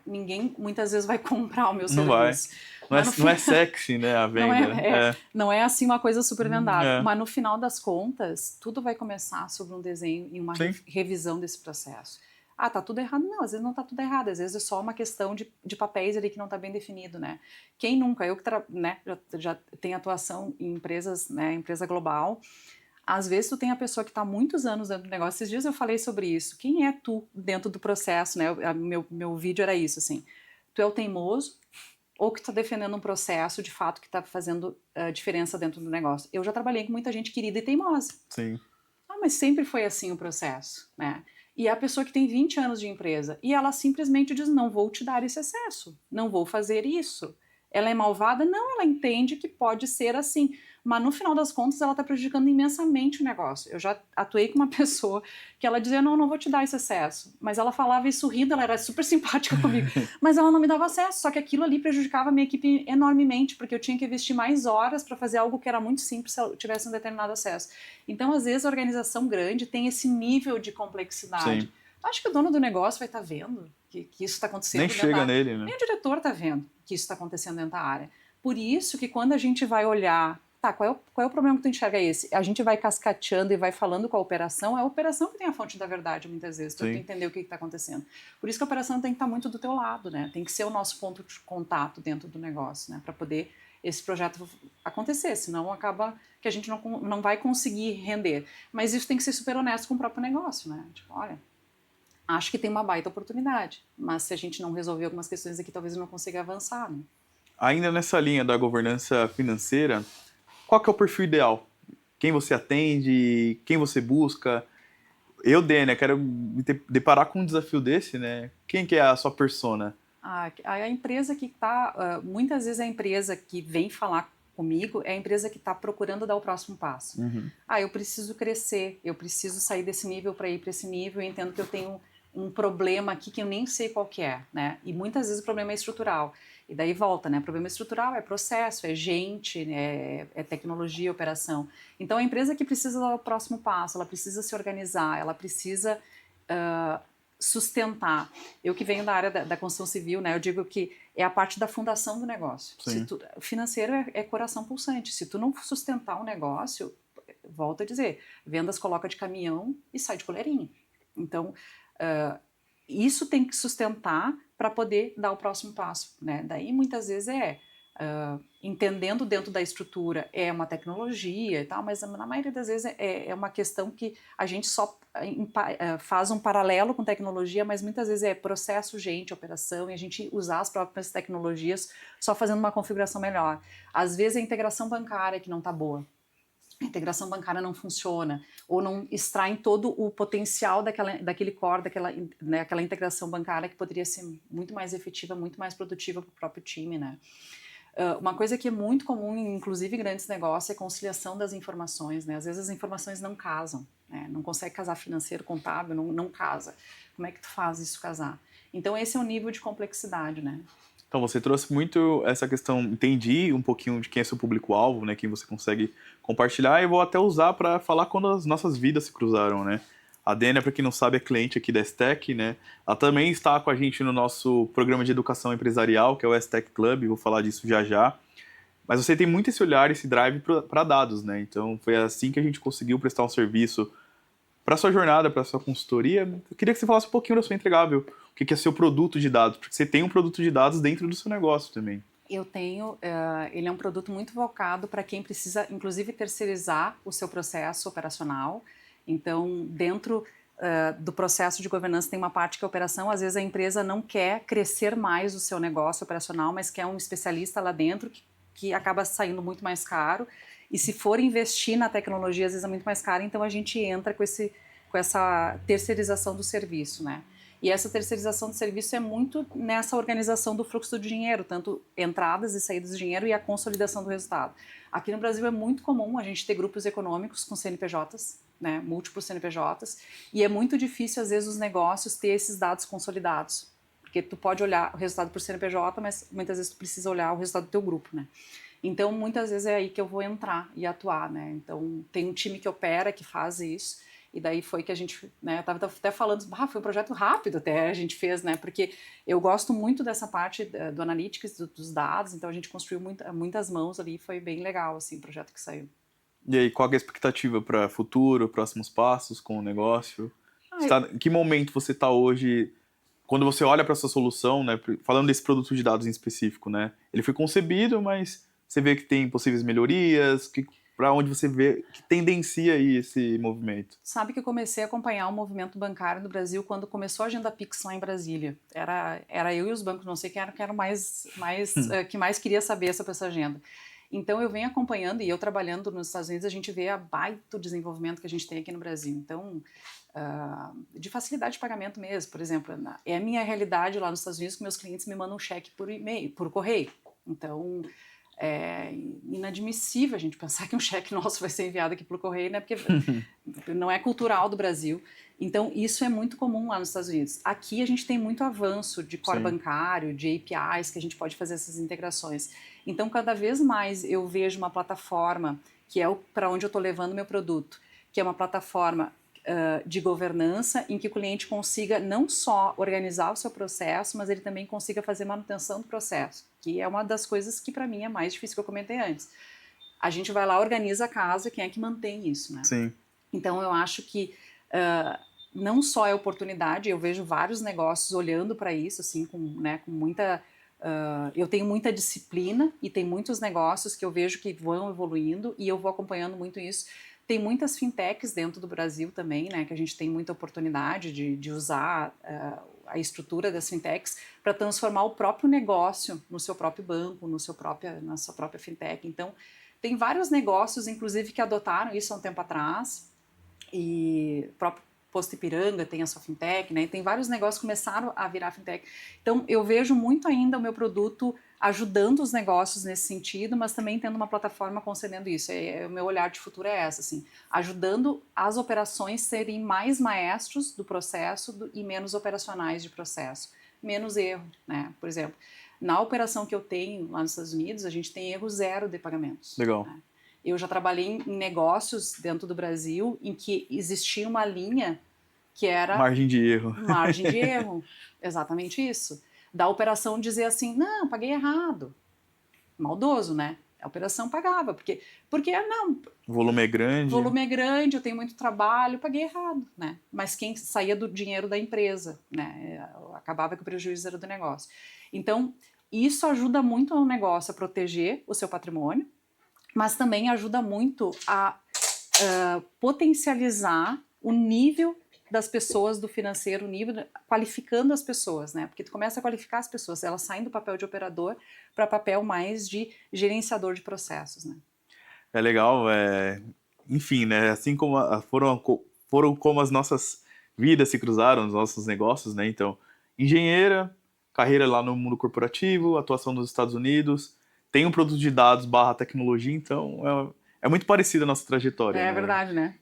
ninguém muitas vezes vai comprar o meu serviço. Não é sexy, né, a venda. Não é assim uma coisa super vendável. Mas no final das contas, tudo vai começar sobre um desenho e uma revisão desse processo. Ah, tá tudo errado? Não, às vezes não tá tudo errado, às vezes é só uma questão de papéis ali que não tá bem definido, né? Quem nunca, eu que já tenho atuação em empresas, né, empresa global, às vezes tu tem a pessoa que está há muitos anos dentro do negócio, esses dias eu falei sobre isso, quem é tu dentro do processo, né? Meu vídeo era isso, assim, tu é o teimoso ou que está defendendo um processo de fato que está fazendo diferença dentro do negócio. Eu já trabalhei com muita gente querida e teimosa. Sim. Ah, mas sempre foi assim o processo, né? E é a pessoa que tem 20 anos de empresa e ela simplesmente diz, não vou te dar esse acesso, não vou fazer isso. Ela é malvada? Não, ela entende que pode ser assim. Mas no final das contas ela está prejudicando imensamente o negócio. Eu já atuei com uma pessoa que ela dizia, não vou te dar esse acesso. Mas ela falava isso rindo, ela era super simpática comigo. Mas ela não me dava acesso, só que aquilo ali prejudicava a minha equipe enormemente, porque eu tinha que investir mais horas para fazer algo que era muito simples se eu tivesse um determinado acesso. Então, às vezes, a organização grande tem esse nível de complexidade. Sim. Acho que o dono do negócio vai estar vendo que isso está acontecendo. Nem chega nele, né? Nem o diretor está vendo que isso está acontecendo dentro da área. Por isso que quando a gente vai olhar, tá, qual é o problema que tu enxerga esse? A gente vai cascateando e vai falando com a operação, é a operação que tem a fonte da verdade muitas vezes, para tu entender o que está acontecendo. Por isso que a operação tem que estar muito do teu lado, né? Tem que ser o nosso ponto de contato dentro do negócio, né? Para poder esse projeto acontecer, senão acaba que a gente não vai conseguir render. Mas isso tem que ser super honesto com o próprio negócio, né? Tipo, olha, acho que tem uma baita oportunidade, mas se a gente não resolver algumas questões aqui, talvez eu não consiga avançar, né? Ainda nessa linha da governança financeira, qual que é o perfil ideal? Quem você atende? Quem você busca? Eu, Dênia, quero me deparar com um desafio desse, né? Quem que é a sua persona? A empresa que está... muitas vezes a empresa que vem falar comigo é a empresa que está procurando dar o próximo passo. Eu preciso crescer, eu preciso sair desse nível para ir para esse nível, eu entendo que eu tenho um problema aqui que eu nem sei qual que é, né? E muitas vezes o problema é estrutural. E daí volta, né? Problema estrutural é processo, é gente, né? É tecnologia, operação. Então, a empresa que precisa dar o próximo passo, ela precisa se organizar, ela precisa sustentar. Eu que venho da área da construção civil, né? Eu digo que é a parte da fundação do negócio. O financeiro é coração pulsante. Se tu não sustentar o negócio, volto a dizer, vendas coloca de caminhão e sai de coleirinho. Então, isso tem que sustentar para poder dar o próximo passo, né? Daí, muitas vezes, entendendo dentro da estrutura, é uma tecnologia e tal, mas na maioria das vezes é uma questão que a gente só faz um paralelo com tecnologia, mas muitas vezes é processo, gente, operação, e a gente usar as próprias tecnologias só fazendo uma configuração melhor. Às vezes, a integração bancária que não está boa. A integração bancária não funciona, ou não extraem todo o potencial daquele core, daquela integração bancária que poderia ser muito mais efetiva, muito mais produtiva para o próprio time, né? Uma coisa que é muito comum, inclusive em grandes negócios, é a conciliação das informações, né? Às vezes as informações não casam, né? Não consegue casar financeiro, contábil, não casa. Como é que tu faz isso casar? Então esse é o nível de complexidade, né? Então, você trouxe muito essa questão, entendi um pouquinho de quem é seu público-alvo, né, quem você consegue compartilhar, e vou até usar para falar quando as nossas vidas se cruzaram, né. A Dênia, para quem não sabe, é cliente aqui da STEC, né, ela também está com a gente no nosso programa de educação empresarial, que é o STEC Club, vou falar disso já já, mas você tem muito esse olhar, esse drive para dados, né, então foi assim que a gente conseguiu prestar um serviço para sua jornada, para sua consultoria. Eu queria que você falasse um pouquinho da sua entregável, o que é seu produto de dados, porque você tem um produto de dados dentro do seu negócio também. Eu tenho, ele é um produto muito voltado para quem precisa, inclusive, terceirizar o seu processo operacional. Então, dentro do processo de governança tem uma parte que é operação. Às vezes a empresa não quer crescer mais o seu negócio operacional, mas quer um especialista lá dentro que acaba saindo muito mais caro. E se for investir na tecnologia, às vezes é muito mais caro, então a gente entra com essa terceirização do serviço, né? E essa terceirização do serviço é muito nessa organização do fluxo do dinheiro, tanto entradas e saídas de dinheiro e a consolidação do resultado. Aqui no Brasil é muito comum a gente ter grupos econômicos com CNPJs, né, múltiplos CNPJs, e é muito difícil, às vezes, os negócios ter esses dados consolidados, porque tu pode olhar o resultado por CNPJ, mas muitas vezes tu precisa olhar o resultado do teu grupo, né? Então, muitas vezes é aí que eu vou entrar e atuar, né? Então, tem um time que opera, que faz isso, e daí foi que a gente, né, eu estava até falando, foi um projeto rápido até a gente fez, né? Porque eu gosto muito dessa parte do analytics, dos dados, então a gente construiu muitas mãos ali, foi bem legal, assim, o projeto que saiu. E aí, qual é a expectativa para futuro, próximos passos com o negócio? Em que momento você está hoje, quando você olha para essa solução, né, falando desse produto de dados em específico, né? Ele foi concebido, mas você vê que tem possíveis melhorias, para onde você vê que tendencia aí esse movimento? Sabe que eu comecei a acompanhar o movimento bancário no Brasil quando começou a agenda Pix lá em Brasília. Era eu e os bancos, não sei quem era que mais queria saber sobre essa agenda. Então eu venho acompanhando e eu trabalhando nos Estados Unidos, a gente vê a baita desenvolvimento que a gente tem aqui no Brasil. Então, de facilidade de pagamento mesmo, por exemplo, é a minha realidade lá nos Estados Unidos que meus clientes me mandam um cheque por e-mail, por correio. Então, é inadmissível a gente pensar que um cheque nosso vai ser enviado aqui pelo correio, né? Porque não é cultural do Brasil. Então, isso é muito comum lá nos Estados Unidos. Aqui a gente tem muito avanço de core bancário, de APIs, que a gente pode fazer essas integrações. Então, cada vez mais eu vejo uma plataforma, que é para onde eu estou levando o meu produto, que é uma plataforma de governança em que o cliente consiga não só organizar o seu processo, mas ele também consiga fazer manutenção do processo, que é uma das coisas que para mim é mais difícil, que eu comentei antes. A gente vai lá, organiza a casa, quem é que mantém isso, né? Sim. Então eu acho que não só é oportunidade, eu vejo vários negócios olhando para isso, assim, com muita... eu tenho muita disciplina e tem muitos negócios que eu vejo que vão evoluindo e eu vou acompanhando muito isso. Tem muitas fintechs dentro do Brasil também, né, que a gente tem muita oportunidade de usar a estrutura das fintechs para transformar o próprio negócio no seu próprio banco, na sua própria fintech. Então, tem vários negócios, inclusive, que adotaram isso há um tempo atrás, e o próprio Posto Ipiranga tem a sua fintech, né? E tem vários negócios que começaram a virar fintech. Então, eu vejo muito ainda o meu produto ajudando os negócios nesse sentido, mas também tendo uma plataforma concedendo isso. O meu olhar de futuro é essa, assim, ajudando as operações serem mais maestros do processo e menos operacionais de processo. Menos erro, né? Por exemplo, Na operação que eu tenho lá nos Estados Unidos, a gente tem erro zero de pagamentos. Legal. Né? Eu já trabalhei em negócios dentro do Brasil em que existia uma linha que era Margem de erro. margem de erro. Exatamente isso. Da operação dizer assim, não, paguei errado. Maldoso, né? A operação pagava, porque não, O volume é grande. o volume é grande, eu tenho muito trabalho, paguei errado, né? Mas quem saía do dinheiro da empresa, né? Acabava que o prejuízo era do negócio. Então, isso ajuda muito o negócio a proteger o seu patrimônio, mas também ajuda muito a potencializar o nível das pessoas do financeiro, qualificando as pessoas, né? Porque tu começa a qualificar as pessoas, elas saem do papel de operador para papel mais de gerenciador de processos, né? É legal, enfim, né? Assim como foram como as nossas vidas se cruzaram, os nossos negócios, né? Então, engenheira, carreira lá no mundo corporativo, atuação nos Estados Unidos, tem um produto de dados barra tecnologia, então é muito parecida a nossa trajetória, É né? verdade, né?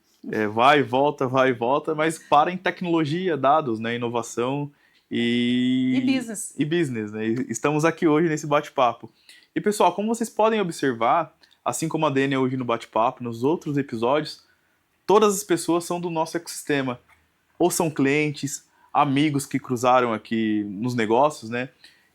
Vai e volta, mas para em tecnologia, dados, né? Inovação E business. e business, né? E estamos aqui hoje nesse bate-papo. E pessoal, como vocês podem observar, assim como a Dani é hoje no bate-papo, nos outros episódios, todas as pessoas são do nosso ecossistema. Ou são clientes, amigos que cruzaram aqui nos negócios, né?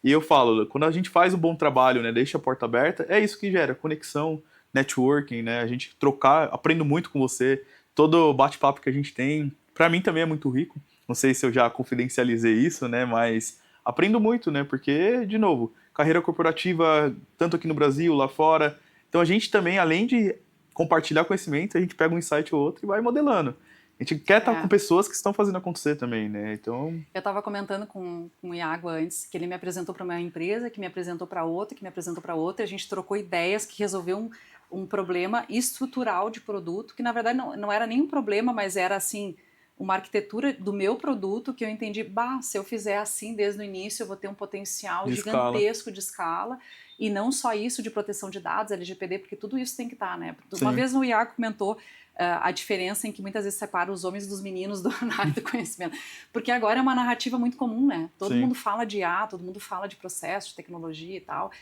E eu falo, quando a gente faz um bom trabalho, né, deixa a porta aberta, é isso que gera conexão, networking, né? A gente trocar, aprendo muito com você, todo bate-papo que a gente tem, para mim também é muito rico. Não sei se eu já confidencializei isso, né, mas aprendo muito, né? Porque, de novo, carreira corporativa, tanto aqui no Brasil, lá fora. Então a gente também, além de compartilhar conhecimento, a gente pega um insight ou outro e vai modelando. A gente quer estar com pessoas que estão fazendo acontecer também, né? Então... Eu estava comentando com o Iago antes, que ele me apresentou para uma empresa, que me apresentou para outra, que me apresentou para outra, e a gente trocou ideias que resolveu um problema estrutural de produto, que na verdade não era nem um problema, mas era assim, uma arquitetura do meu produto que eu entendi, se eu fizer assim desde o início, eu vou ter um potencial gigantesco de escala, e não só isso de proteção de dados, LGPD, porque tudo isso tem que estar, né? Uma vez o Iago comentou a diferença em que muitas vezes separa os homens dos meninos na área do conhecimento, porque agora é uma narrativa muito comum, né? Todo mundo fala de IA, todo mundo fala de processo, de tecnologia e tal.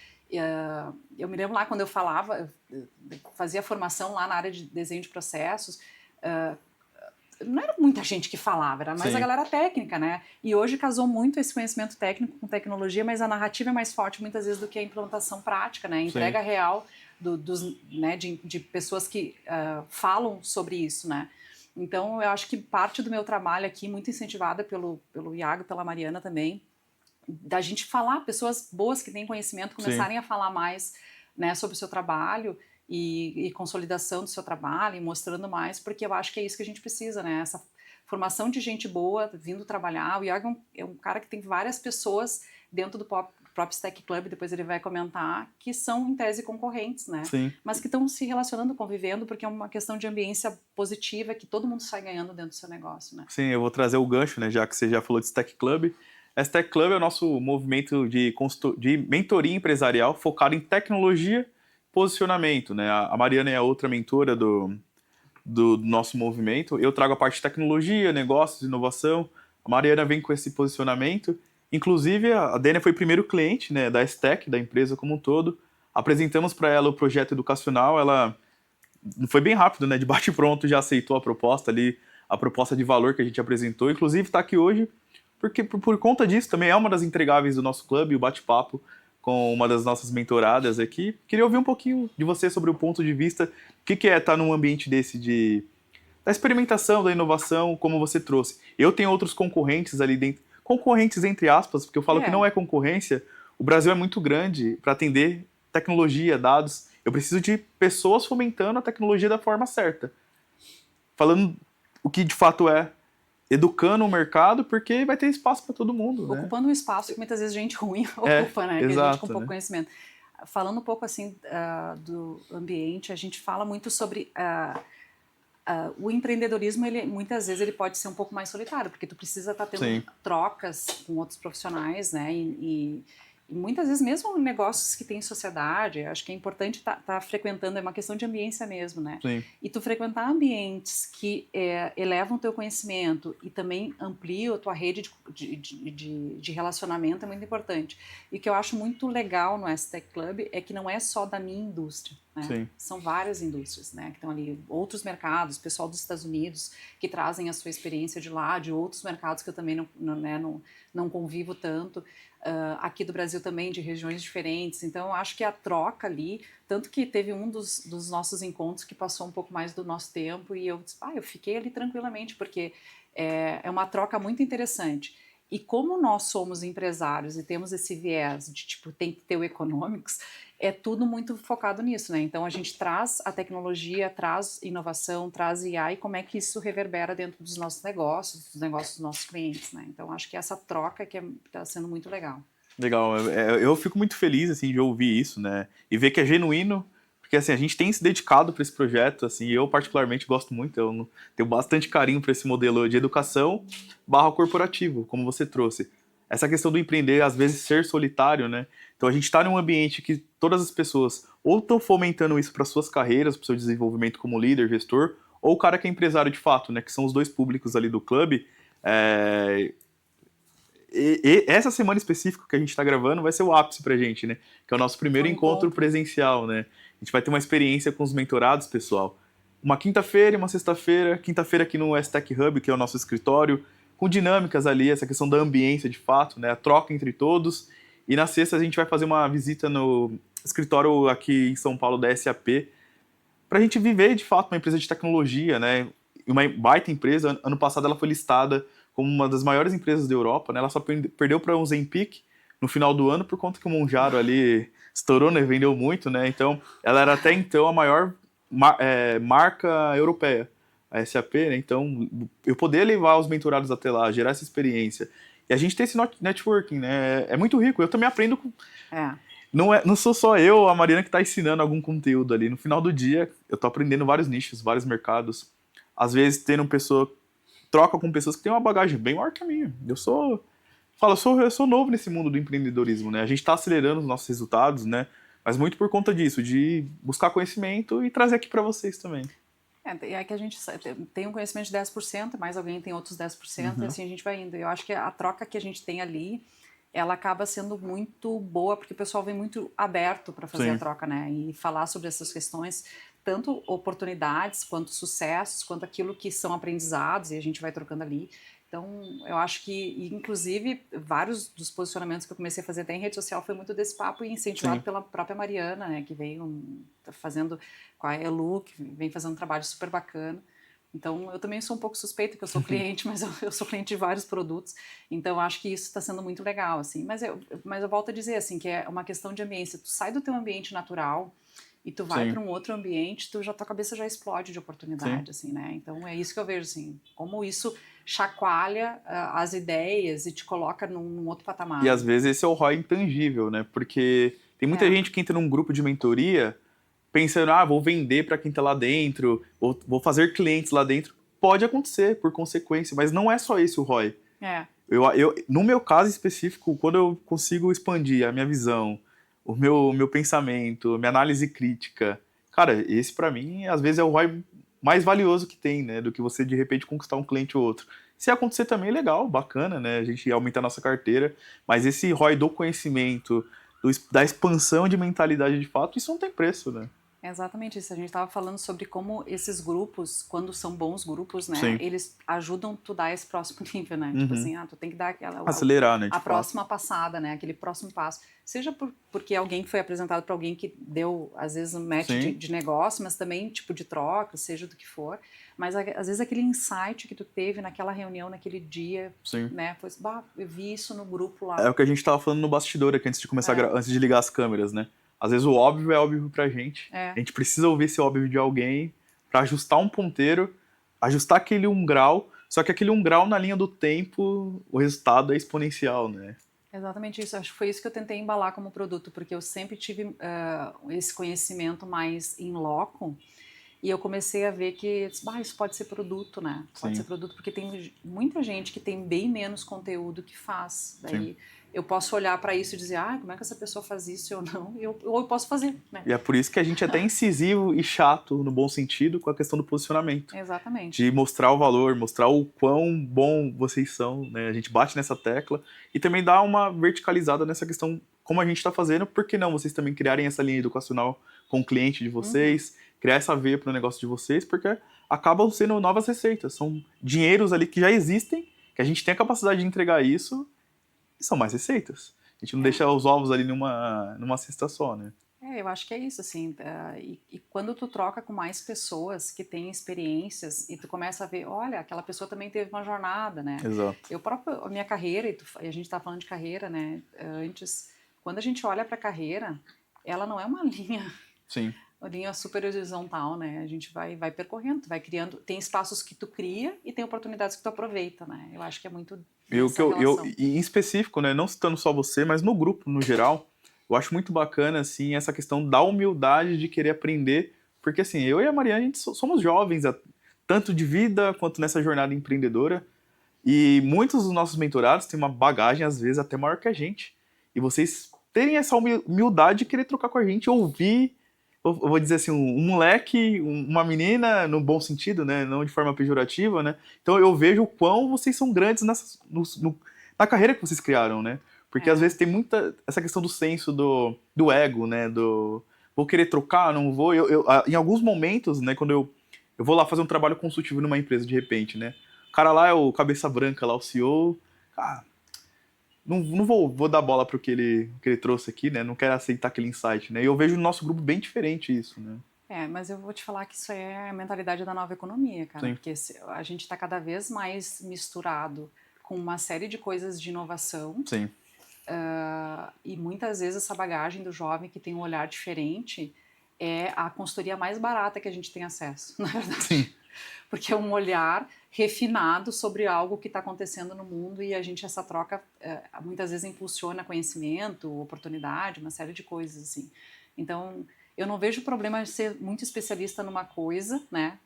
Eu me lembro lá quando eu fazia formação lá na área de desenho de processos, não era muita gente que falava, era mais a galera técnica, né? E hoje casou muito esse conhecimento técnico com tecnologia, mas a narrativa é mais forte muitas vezes do que a implantação prática, né? A entrega real né, de pessoas que falam sobre isso, né? Então, eu acho que parte do meu trabalho aqui, muito incentivada pelo Iago e pela Mariana também, da gente falar, pessoas boas que têm conhecimento começarem a falar mais, né, sobre o seu trabalho e consolidação do seu trabalho e mostrando mais, porque eu acho que é isso que a gente precisa, né? Essa formação de gente boa vindo trabalhar. O Iago é um cara que tem várias pessoas dentro do próprio Stack Club, depois ele vai comentar, que são em tese concorrentes, né? Sim. Mas que estão se relacionando, convivendo, porque é uma questão de ambiência positiva que todo mundo sai ganhando dentro do seu negócio, né? Sim, eu vou trazer o gancho, né, já que você já falou de Stack Club. A Stack Club é o nosso movimento de mentoria empresarial focado em tecnologia e posicionamento, né? A Mariana é a outra mentora do nosso movimento. Eu trago a parte de tecnologia, negócios, inovação. A Mariana vem com esse posicionamento. Inclusive, a Dênia foi o primeiro cliente, né, da Stack, da empresa como um todo. Apresentamos para ela o projeto educacional. Ela foi bem rápido, né, de bate-pronto, já aceitou a proposta ali, a proposta de valor que a gente apresentou. Inclusive, está aqui hoje, porque por conta disso também é uma das entregáveis do nosso clube, o bate-papo com uma das nossas mentoradas aqui. Queria ouvir um pouquinho de você sobre o ponto de vista, o que é estar num ambiente desse da experimentação, da inovação, como você trouxe. Eu tenho outros concorrentes ali dentro, concorrentes entre aspas, porque eu falo que não é concorrência. O Brasil é muito grande para atender tecnologia, dados. Eu preciso de pessoas fomentando a tecnologia da forma certa. Falando o que de fato é, educando o mercado, porque vai ter espaço para todo mundo. Ocupando um espaço que muitas vezes gente ruim ocupa, né? Exato, que a gente com pouco conhecimento. Falando um pouco assim do ambiente, a gente fala muito sobre o empreendedorismo. Muitas vezes ele pode ser um pouco mais solitário, porque tu precisa estar tendo trocas com outros profissionais, né? E E muitas vezes mesmo negócios que têm sociedade, acho que é importante estar frequentando, é uma questão de ambiência mesmo, né? Sim. E tu frequentar ambientes que elevam o teu conhecimento e também ampliam a tua rede de relacionamento é muito importante. E o que eu acho muito legal no STEC Club é que não é só da minha indústria, né? Sim. São várias indústrias, né, que estão ali, outros mercados, pessoal dos Estados Unidos que trazem a sua experiência de lá, de outros mercados que eu também não convivo tanto, aqui do Brasil também, de regiões diferentes. Então, eu acho que a troca ali, tanto que teve um dos nossos encontros que passou um pouco mais do nosso tempo e eu disse, eu fiquei ali tranquilamente, porque é uma troca muito interessante. E como nós somos empresários e temos esse viés de, tipo, tem que ter o economics, é tudo muito focado nisso, né? Então, a gente traz a tecnologia, traz inovação, traz IA e como é que isso reverbera dentro dos nossos negócios, dos negócios dos nossos clientes, né? Então, acho que essa troca que está sendo muito legal. Legal, eu fico muito feliz, assim, de ouvir isso, né, e ver que é genuíno, porque, assim, a gente tem se dedicado para esse projeto, assim, eu particularmente gosto muito, eu tenho bastante carinho para esse modelo de educação barra corporativo, como você trouxe. Essa questão do empreender, às vezes, ser solitário, né, então a gente está num ambiente que todas as pessoas ou estão fomentando isso para suas carreiras, para o seu desenvolvimento como líder, gestor, ou o cara que é empresário de fato, né, que são os dois públicos ali do clube. E essa semana específica que a gente está gravando vai ser o ápice pra gente, né? Que é o nosso primeiro encontro presencial, né? A gente vai ter uma experiência com os mentorados, pessoal. Uma quinta-feira e uma sexta-feira. Quinta-feira aqui no STEC Hub, que é o nosso escritório, com dinâmicas ali, essa questão da ambiência de fato, né? A troca entre todos. E na sexta a gente vai fazer uma visita no escritório aqui em São Paulo da SAP, pra gente viver de fato uma empresa de tecnologia, né? Uma baita empresa. Ano passado ela foi listada como uma das maiores empresas da Europa, né? Ela só perdeu para um Zempic no final do ano por conta que o Monjaro ali estourou, né? Vendeu muito, né? Então, ela era até então a maior marca europeia, a SAP, né? Então, eu poder levar os mentorados até lá, gerar essa experiência. E a gente tem esse networking, né? É muito rico. Eu também aprendo com... Não sou só eu, a Mariana, que está ensinando algum conteúdo ali. No final do dia, eu estou aprendendo vários nichos, vários mercados. Às vezes, tendo troca com pessoas que têm uma bagagem bem maior que a minha. Eu sou novo nesse mundo do empreendedorismo, né? A gente está acelerando os nossos resultados, né? Mas muito por conta disso, de buscar conhecimento e trazer aqui para vocês também. É que a gente tem um conhecimento de 10%, mais alguém tem outros 10%, e assim a gente vai indo. Eu acho que a troca que a gente tem ali, ela acaba sendo muito boa, porque o pessoal vem muito aberto para fazer a troca, né? E falar sobre essas questões, tanto oportunidades, quanto sucessos, quanto aquilo que são aprendizados, e a gente vai trocando ali. Então, eu acho que, inclusive, vários dos posicionamentos que eu comecei a fazer até em rede social foi muito desse papo e incentivado pela própria Mariana, né, que veio fazendo com a Elu, que vem fazendo um trabalho super bacana. Então, eu também sou um pouco suspeita, que eu sou cliente, mas eu sou cliente de vários produtos, então acho que isso está sendo muito legal, assim. Mas eu volto a dizer, assim, que é uma questão de ambiência. Tu sai do teu ambiente natural e tu vai para um outro ambiente, tua cabeça já explode de oportunidade, assim, né? Então, é isso que eu vejo, assim, como isso chacoalha as ideias e te coloca num outro patamar. E às vezes esse é o ROI intangível, né? Porque tem muita gente que entra num grupo de mentoria pensando, vou vender para quem tá lá dentro, vou fazer clientes lá dentro. Pode acontecer, por consequência, mas não é só esse o ROI. No meu caso específico, quando eu consigo expandir a minha visão, o meu pensamento, a minha análise crítica, cara, esse para mim, às vezes é o ROI mais valioso que tem, né? Do que você, de repente, conquistar um cliente ou outro. Se acontecer também, legal, bacana, né? A gente aumenta a nossa carteira, mas esse ROI do conhecimento, da expansão de mentalidade de fato, isso não tem preço, né? É exatamente isso. A gente estava falando sobre como esses grupos, quando são bons grupos, né, Sim. eles ajudam tu dar esse próximo nível, né? Tipo assim, tu tem que dar acelerar, né? A próxima passada, né? Aquele próximo passo. Seja porque alguém foi apresentado para alguém que deu, às vezes, um match de negócio, mas também tipo de troca, seja do que for. Mas às vezes aquele insight que tu teve naquela reunião, naquele dia, né? Foi, eu vi isso no grupo lá. É o que a gente estava falando no bastidor aqui antes de começar, antes de ligar as câmeras, né? Às vezes o óbvio é óbvio pra gente. A gente precisa ouvir esse óbvio de alguém para ajustar um ponteiro, ajustar aquele 1 grau, só que aquele 1 grau na linha do tempo, o resultado é exponencial, né? Exatamente isso. Acho que foi isso que eu tentei embalar como produto, porque eu sempre tive esse conhecimento mais in loco E eu comecei a ver que isso pode ser produto, né? Pode Sim. ser produto, porque tem muita gente que tem bem menos conteúdo que faz. Daí eu posso olhar para isso e dizer, como é que essa pessoa faz isso ou não? Ou eu posso fazer, né? E é por isso que a gente é até incisivo e chato, no bom sentido, com a questão do posicionamento. Exatamente. De mostrar o valor, mostrar o quão bom vocês são, né? A gente bate nessa tecla e também dá uma verticalizada nessa questão, como a gente está fazendo, por que não vocês também criarem essa linha educacional com o cliente de vocês, criar essa veia para o negócio de vocês, porque acabam sendo novas receitas, são dinheiros ali que já existem, que a gente tem a capacidade de entregar isso, e são mais receitas. A gente não deixa os ovos ali numa cesta só, né? Eu acho que é isso, assim, e quando tu troca com mais pessoas que têm experiências e tu começa a ver, olha, aquela pessoa também teve uma jornada, né? Exato. A minha carreira, e a gente tá falando de carreira, né? Antes, quando a gente olha para a carreira, ela não é uma linha, Sim. uma linha super horizontal, né? A gente vai percorrendo, tu vai criando, tem espaços que tu cria e tem oportunidades que tu aproveita, né? Eu acho que é muito dessa relação. E em específico, né, não citando só você, mas no grupo, no geral, eu acho muito bacana, assim, essa questão da humildade de querer aprender, porque, assim, eu e a Mariana, a gente somos jovens, tanto de vida quanto nessa jornada empreendedora, e muitos dos nossos mentorados têm uma bagagem, às vezes, até maior que a gente, e vocês terem essa humildade de querer trocar com a gente, ouvir, eu vou dizer assim, um moleque, uma menina, no bom sentido, né, não de forma pejorativa, né, então eu vejo o quão vocês são grandes na carreira que vocês criaram, né, porque às vezes tem muita essa questão do senso do ego, né, vou querer trocar, não vou, em alguns momentos, né, quando eu vou lá fazer um trabalho consultivo numa empresa de repente, né, o cara lá é o cabeça branca lá, o CEO, não vou dar bola pro que ele trouxe aqui, né? Não quero aceitar aquele insight, né? E eu vejo no nosso grupo bem diferente isso, né? Mas eu vou te falar que isso é a mentalidade da nova economia, cara. Sim. Porque a gente está cada vez mais misturado com uma série de coisas de inovação. Sim. E muitas vezes essa bagagem do jovem que tem um olhar diferente é a consultoria mais barata que a gente tem acesso, na verdade. Sim. Porque é um olhar refinado sobre algo que está acontecendo no mundo e essa troca muitas vezes impulsiona conhecimento, oportunidade, uma série de coisas assim. Então, eu não vejo problema de ser muito especialista numa coisa, né?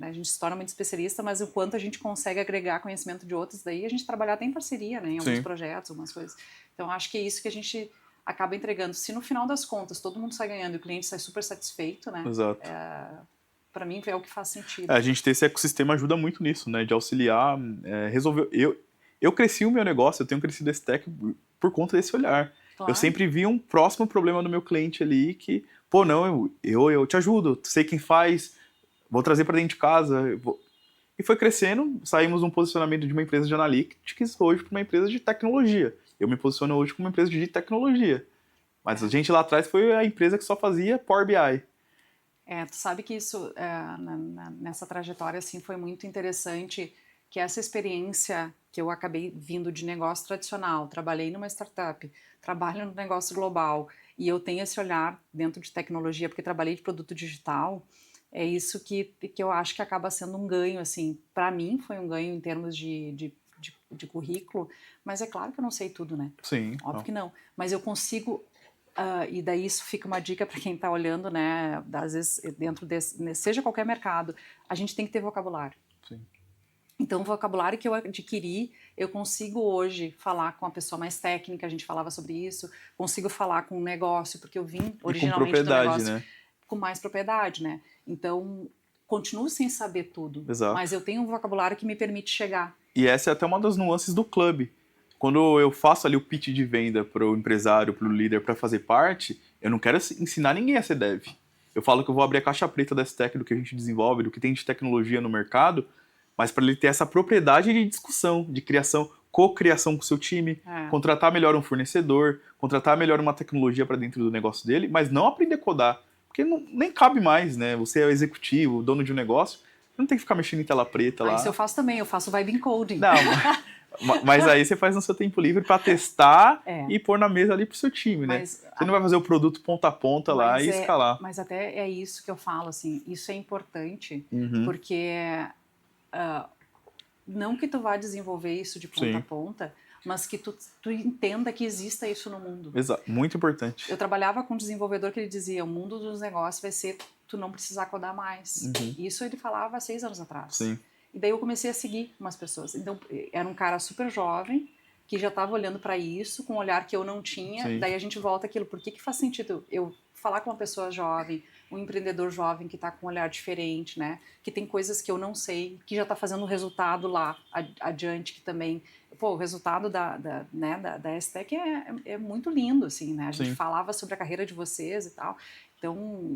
A gente se torna muito especialista, mas o quanto a gente consegue agregar conhecimento de outros, daí a gente trabalhar até em parceria, né? Em alguns projetos, algumas coisas. Então, acho que é isso que a gente acaba entregando. Se no final das contas todo mundo sai ganhando e o cliente sai super satisfeito, né? Exato. Para mim é o que faz sentido. A gente ter esse ecossistema ajuda muito nisso, né? De auxiliar, resolver. Eu cresci o meu negócio, eu tenho crescido esse tech por conta desse olhar. Claro. Eu sempre vi um próximo problema do meu cliente ali que, pô, não, eu te ajudo, sei quem faz, vou trazer para dentro de casa. E foi crescendo, saímos de um posicionamento de uma empresa de analytics hoje para uma empresa de tecnologia. Eu me posiciono hoje como uma empresa de tecnologia. Mas a gente lá atrás foi a empresa que só fazia Power BI. Tu sabe que isso, nessa trajetória, assim, foi muito interessante, que essa experiência que eu acabei vindo de negócio tradicional, trabalhei numa startup, trabalho no negócio global, e eu tenho esse olhar dentro de tecnologia, porque trabalhei de produto digital, é isso que eu acho que acaba sendo um ganho, assim, para mim foi um ganho em termos de currículo, mas é claro que eu não sei tudo, né? Sim. Óbvio que não, mas eu consigo... e daí isso fica uma dica para quem está olhando, né? Às vezes dentro seja qualquer mercado, a gente tem que ter vocabulário. Sim. Então o vocabulário que eu adquiri, eu consigo hoje falar com a pessoa mais técnica, a gente falava sobre isso, consigo falar com o negócio, porque eu vim originalmente do negócio, né? Com mais propriedade, né? Então continuo sem saber tudo, Exato. Mas eu tenho um vocabulário que me permite chegar. E essa é até uma das nuances do clube. Quando eu faço ali o pitch de venda para o empresário, para o líder, para fazer parte, eu não quero ensinar ninguém a ser dev. Eu falo que eu vou abrir a caixa preta da S-Tech, do que a gente desenvolve, do que tem de tecnologia no mercado, mas para ele ter essa propriedade de discussão, de criação, co-criação com o seu time, contratar melhor um fornecedor, contratar melhor uma tecnologia para dentro do negócio dele, mas não aprender a codar, porque nem cabe mais, né? Você é o executivo, o dono de um negócio, não tem que ficar mexendo em tela preta lá. Isso eu faço também, eu faço vibe encoding. Não, mas aí você faz no seu tempo livre para testar e pôr na mesa ali pro seu time, né? Você não vai fazer o produto ponta a ponta lá e escalar. Mas até é isso que eu falo, assim, isso é importante, porque não que tu vá desenvolver isso de ponta a ponta, mas que tu entenda que exista isso no mundo. Exato, muito importante. Eu trabalhava com um desenvolvedor que ele dizia, o mundo dos negócios vai ser tu não precisar codar mais. Uhum. Isso ele falava há 6 anos atrás. Sim. E daí eu comecei a seguir umas pessoas. Então, era um cara super jovem, que já estava olhando para isso, com um olhar que eu não tinha. Sim. Daí a gente volta àquilo. Por que faz sentido eu falar com uma pessoa jovem, um empreendedor jovem que está com um olhar diferente, né? Que tem coisas que eu não sei, que já está fazendo um resultado lá adiante, que também... Pô, o resultado da STEC é muito lindo, assim, né? A gente Sim. falava sobre a carreira de vocês e tal. Então,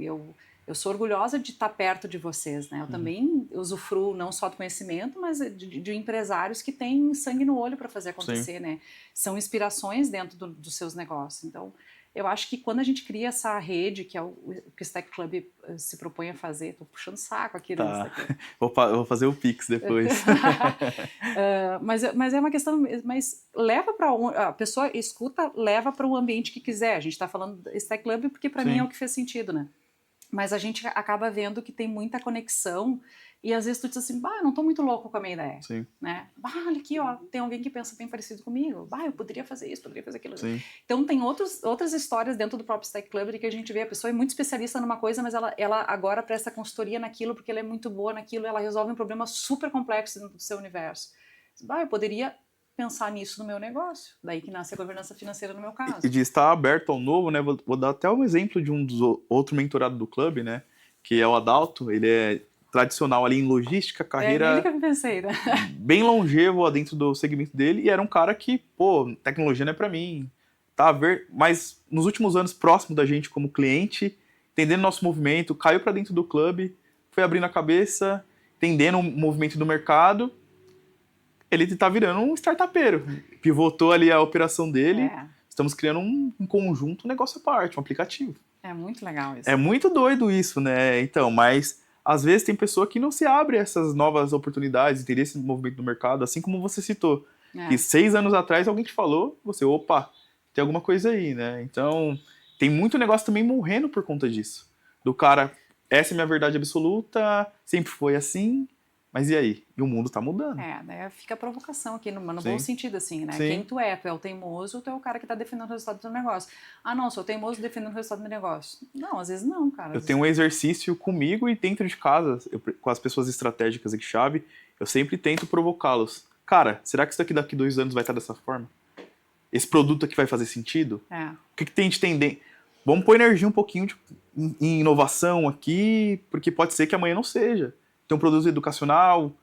eu sou orgulhosa de estar perto de vocês, né? Eu também usufruo não só do conhecimento, mas de empresários que têm sangue no olho para fazer acontecer, né? São inspirações dentro dos seus negócios. Então, eu acho que quando a gente cria essa rede, que é o que o Stack Club se propõe a fazer, tô puxando saco aqui, né? Tá. Vou fazer o Pix depois. Mas é uma questão, mas leva para a pessoa escuta, leva para o ambiente que quiser. A gente está falando do Stack Club porque para mim é o que fez sentido, né? Mas a gente acaba vendo que tem muita conexão e às vezes tu diz assim, bah, eu não tô muito louco com a minha ideia, Sim. né? Bah, olha aqui, ó, tem alguém que pensa bem parecido comigo. Bah, eu poderia fazer isso, poderia fazer aquilo. Sim. Então tem outras histórias dentro do próprio Stack Club de que a gente vê a pessoa é muito especialista numa coisa, mas ela agora presta consultoria naquilo porque ela é muito boa naquilo, ela resolve um problema super complexo dentro do seu universo. Bah, eu poderia pensar nisso no meu negócio. Daí que nasce a governança financeira no meu caso. E de estar aberto ao novo, né? Vou dar até um exemplo de um dos outro mentorado do clube, né? Que é o Adalto. Ele é tradicional ali em logística, carreira nele que eu pensei, né? bem longevo dentro do segmento dele. E era um cara que, pô, tecnologia não é pra mim. Tá a ver, mas nos últimos anos próximo da gente como cliente, entendendo nosso movimento, caiu pra dentro do clube, foi abrindo a cabeça, entendendo o movimento do mercado. Ele tá virando um startupeiro. Pivotou ali a operação dele. Estamos criando um conjunto, um negócio à parte, um aplicativo. É muito legal isso. É muito doido isso, né? Então, mas às vezes tem pessoa que não se abre a essas novas oportunidades, interesse no movimento do mercado, assim como você citou. Que 6 anos atrás alguém te falou, você, opa, tem alguma coisa aí, né? Então, tem muito negócio também morrendo por conta disso. Do cara, essa é minha verdade absoluta, sempre foi assim. Mas e aí? E o mundo tá mudando. Daí fica a provocação aqui, no Sim. bom sentido, assim, né? Sim. Quem tu é? Tu é o teimoso ou tu é o cara que tá defendendo o resultado do teu negócio? Ah, não, sou teimoso defendendo o resultado do meu negócio. Não, às vezes não, cara. Eu tenho um exercício comigo e dentro de casa, com as pessoas estratégicas aqui chave, eu sempre tento provocá-los. Cara, será que isso daqui 2 anos vai estar dessa forma? Esse produto aqui vai fazer sentido? O que tem de tendência? Vamos pôr energia um pouquinho em inovação aqui, porque pode ser que amanhã não seja. Tem um produto educacional.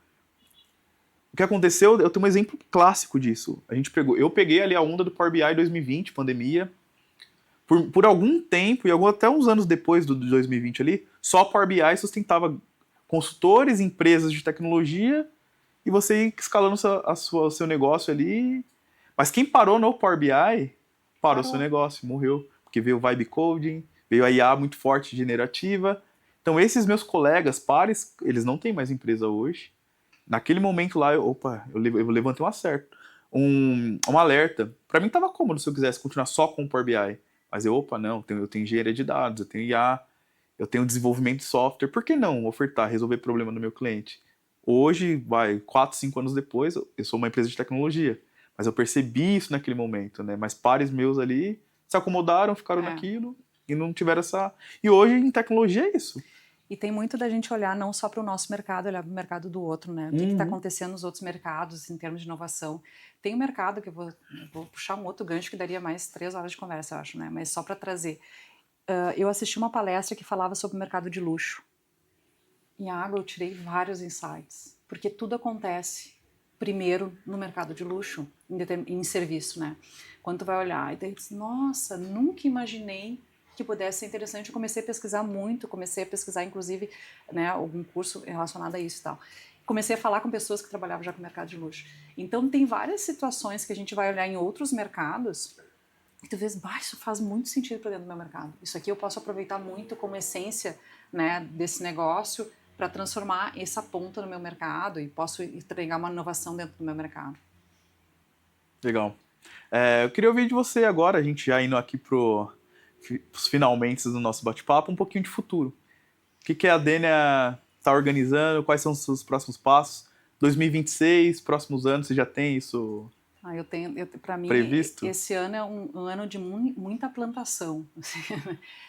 O que aconteceu, eu tenho um exemplo clássico disso. Eu peguei ali a onda do Power BI 2020, pandemia. Por algum tempo, e até uns anos depois do 2020 ali, só Power BI sustentava consultores, empresas de tecnologia, e você ia escalando o seu negócio ali. Mas quem parou no Power BI, parou o seu negócio, morreu. Porque veio o Vibe Coding, veio a IA muito forte, generativa. Então, esses meus colegas, pares, eles não têm mais empresa hoje. Naquele momento lá, eu levantei um alerta. Para mim, estava cômodo se eu quisesse continuar só com o Power BI. Mas eu tenho engenharia de dados, eu tenho IA, eu tenho desenvolvimento de software. Por que não ofertar, resolver problema do meu cliente? Hoje, 4, 5 anos depois, eu sou uma empresa de tecnologia. Mas eu percebi isso naquele momento, né? Mas pares meus ali se acomodaram, ficaram naquilo e não tiveram essa... E hoje, em tecnologia, é isso. E tem muito da gente olhar não só para o nosso mercado, olhar para o mercado do outro, né? O que está acontecendo nos outros mercados em termos de inovação. Tem um mercado que eu vou puxar um outro gancho que daria mais 3 horas de conversa, eu acho, né? Mas só para trazer. Eu assisti uma palestra que falava sobre o mercado de luxo. Em água eu tirei vários insights, porque tudo acontece primeiro no mercado de luxo, em serviço, né? Quando tu vai olhar e daí diz, nossa, nunca imaginei que pudesse ser interessante. Eu comecei a pesquisar muito, inclusive, né, algum curso relacionado a isso e tal. Comecei a falar com pessoas que trabalhavam já com o mercado de luxo. Então, tem várias situações que a gente vai olhar em outros mercados e tu vês, isso faz muito sentido para dentro do meu mercado. Isso aqui eu posso aproveitar muito como essência, né, desse negócio para transformar essa ponta no meu mercado e posso entregar uma inovação dentro do meu mercado. Legal. Eu queria ouvir de você agora, a gente já indo aqui os finalmente do nosso bate-papo, um pouquinho de futuro. O que a Dênia está organizando? Quais são os seus próximos passos? 2026, próximos anos, você já tem isso Para mim, previsto? esse ano é um ano de muita plantação.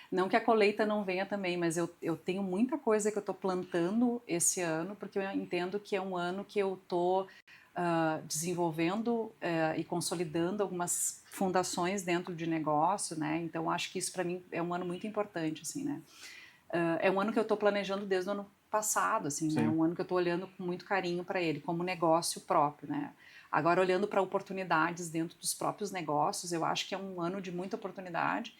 Não que a colheita não venha também, mas eu tenho muita coisa que eu estou plantando esse ano, porque eu entendo que é um ano que eu estou desenvolvendo e consolidando algumas fundações dentro de negócio, né? Então, acho que isso para mim é um ano muito importante, assim, né? É um ano que eu estou planejando desde o ano passado, assim, né? Um ano que eu estou olhando com muito carinho para ele, como negócio próprio, né? Agora, olhando para oportunidades dentro dos próprios negócios, eu acho que é um ano de muita oportunidade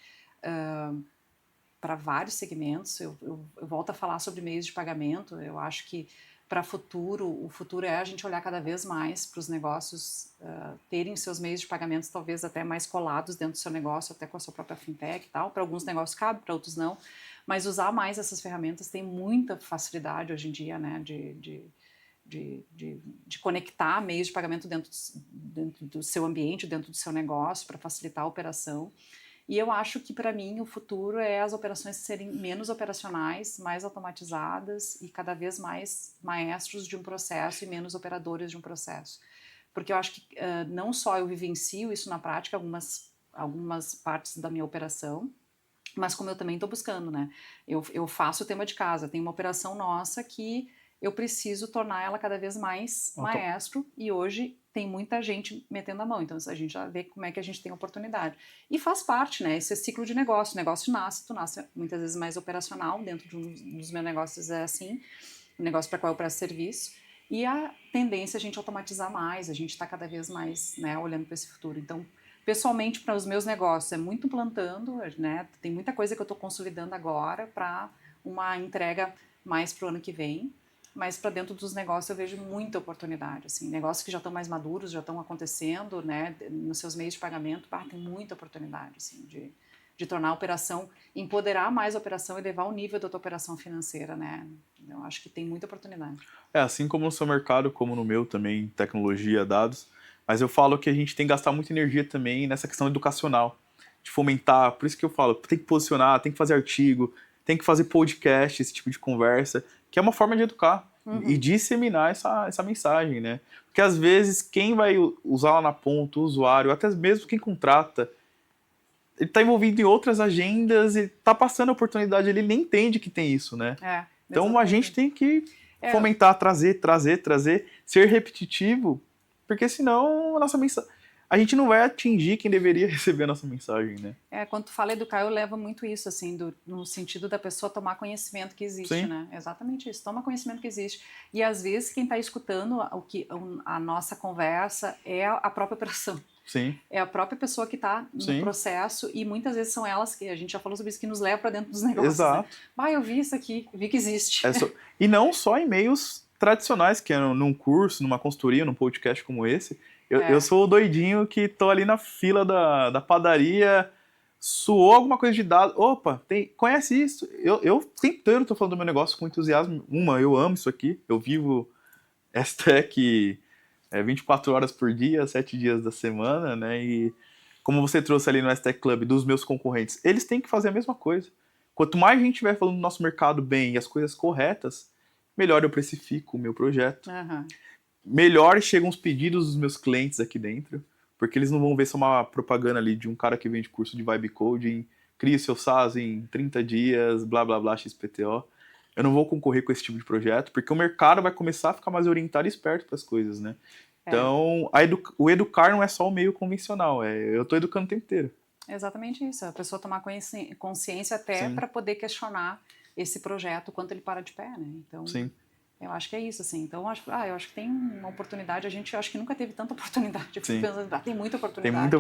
para vários segmentos. Eu volto a falar sobre meios de pagamento. Eu acho que para o futuro é a gente olhar cada vez mais para os negócios terem seus meios de pagamentos talvez até mais colados dentro do seu negócio, até com a sua própria fintech e tal. Para alguns negócios cabe, para outros não. Mas usar mais essas ferramentas tem muita facilidade hoje em dia, né, de conectar meios de pagamento dentro do seu ambiente, dentro do seu negócio, para facilitar a operação. E eu acho que, para mim, o futuro é as operações serem menos operacionais, mais automatizadas e cada vez mais maestros de um processo e menos operadores de um processo. Porque eu acho que não só eu vivencio isso na prática, algumas partes da minha operação, mas como eu também estou buscando, né? Eu faço o tema de casa, tem uma operação nossa que eu preciso tornar ela cada vez mais maestro, e hoje tem muita gente metendo a mão, então a gente já vê como é que a gente tem oportunidade. E faz parte, né? Esse é ciclo de negócio. O negócio nasce, tu nasce muitas vezes mais operacional, dentro de um dos meus negócios é assim, o negócio para qual eu presto serviço, e a tendência é a gente automatizar mais, a gente está cada vez mais, né, olhando para esse futuro. Então, pessoalmente, para os meus negócios, é muito plantando, né? Tem muita coisa que eu estou consolidando agora para uma entrega mais para o ano que vem. Mas para dentro dos negócios eu vejo muita oportunidade, assim, negócios que já estão mais maduros, já estão acontecendo, né, nos seus meios de pagamento, tem muita oportunidade, assim, de tornar a operação, empoderar mais a operação e levar o nível da tua operação financeira, né? Eu acho que tem muita oportunidade. Assim como no seu mercado, como no meu também, tecnologia, dados, mas eu falo que a gente tem que gastar muita energia também nessa questão educacional, de fomentar, por isso que eu falo, tem que posicionar, tem que fazer artigo, tem que fazer podcast, esse tipo de conversa, que é uma forma de educar e disseminar essa mensagem, né? Porque às vezes quem vai usar lá na ponta, o usuário, até mesmo quem contrata, ele está envolvido em outras agendas e está passando a oportunidade, ele nem entende que tem isso, né? Então a gente tem que fomentar, trazer, ser repetitivo, porque senão a gente não vai atingir quem deveria receber a nossa mensagem, né? Quando tu fala educar, eu levo muito isso, assim, no sentido da pessoa tomar conhecimento que existe, Sim. né? Exatamente isso, toma conhecimento que existe. E às vezes quem está escutando a nossa conversa é a própria operação. Sim. É a própria pessoa que está no processo, e muitas vezes são elas que, a gente já falou sobre isso, que nos levam para dentro dos negócios. Exato. Né? Eu vi isso aqui, vi que existe. E não só em meios tradicionais, que é num curso, numa consultoria, num podcast como esse. Eu sou o doidinho que tô ali na fila da padaria, suou alguma coisa de dado. Opa, conhece isso? Eu tentando, tô falando do meu negócio com entusiasmo. Eu amo isso aqui. Eu vivo STEC 24 horas por dia, 7 dias da semana, né? E como você trouxe ali no STEC Club dos meus concorrentes, eles têm que fazer a mesma coisa. Quanto mais a gente estiver falando do nosso mercado bem e as coisas corretas, melhor eu precifico o meu projeto. Melhor chegam os pedidos dos meus clientes aqui dentro, porque eles não vão ver só uma propaganda ali de um cara que vende curso de vibe coding, cria seu SaaS em 30 dias, blá blá blá, XPTO. Eu não vou concorrer com esse tipo de projeto, porque o mercado vai começar a ficar mais orientado e esperto para as coisas, né? Então, o educar não é só o meio convencional, eu estou educando o tempo inteiro. Exatamente isso, a pessoa tomar consciência até para poder questionar esse projeto quanto ele para de pé, né? Então, eu acho que é isso, assim. Então, eu acho que tem uma oportunidade. Eu acho que nunca teve tanta oportunidade. Eu fico pensando, tem muita oportunidade.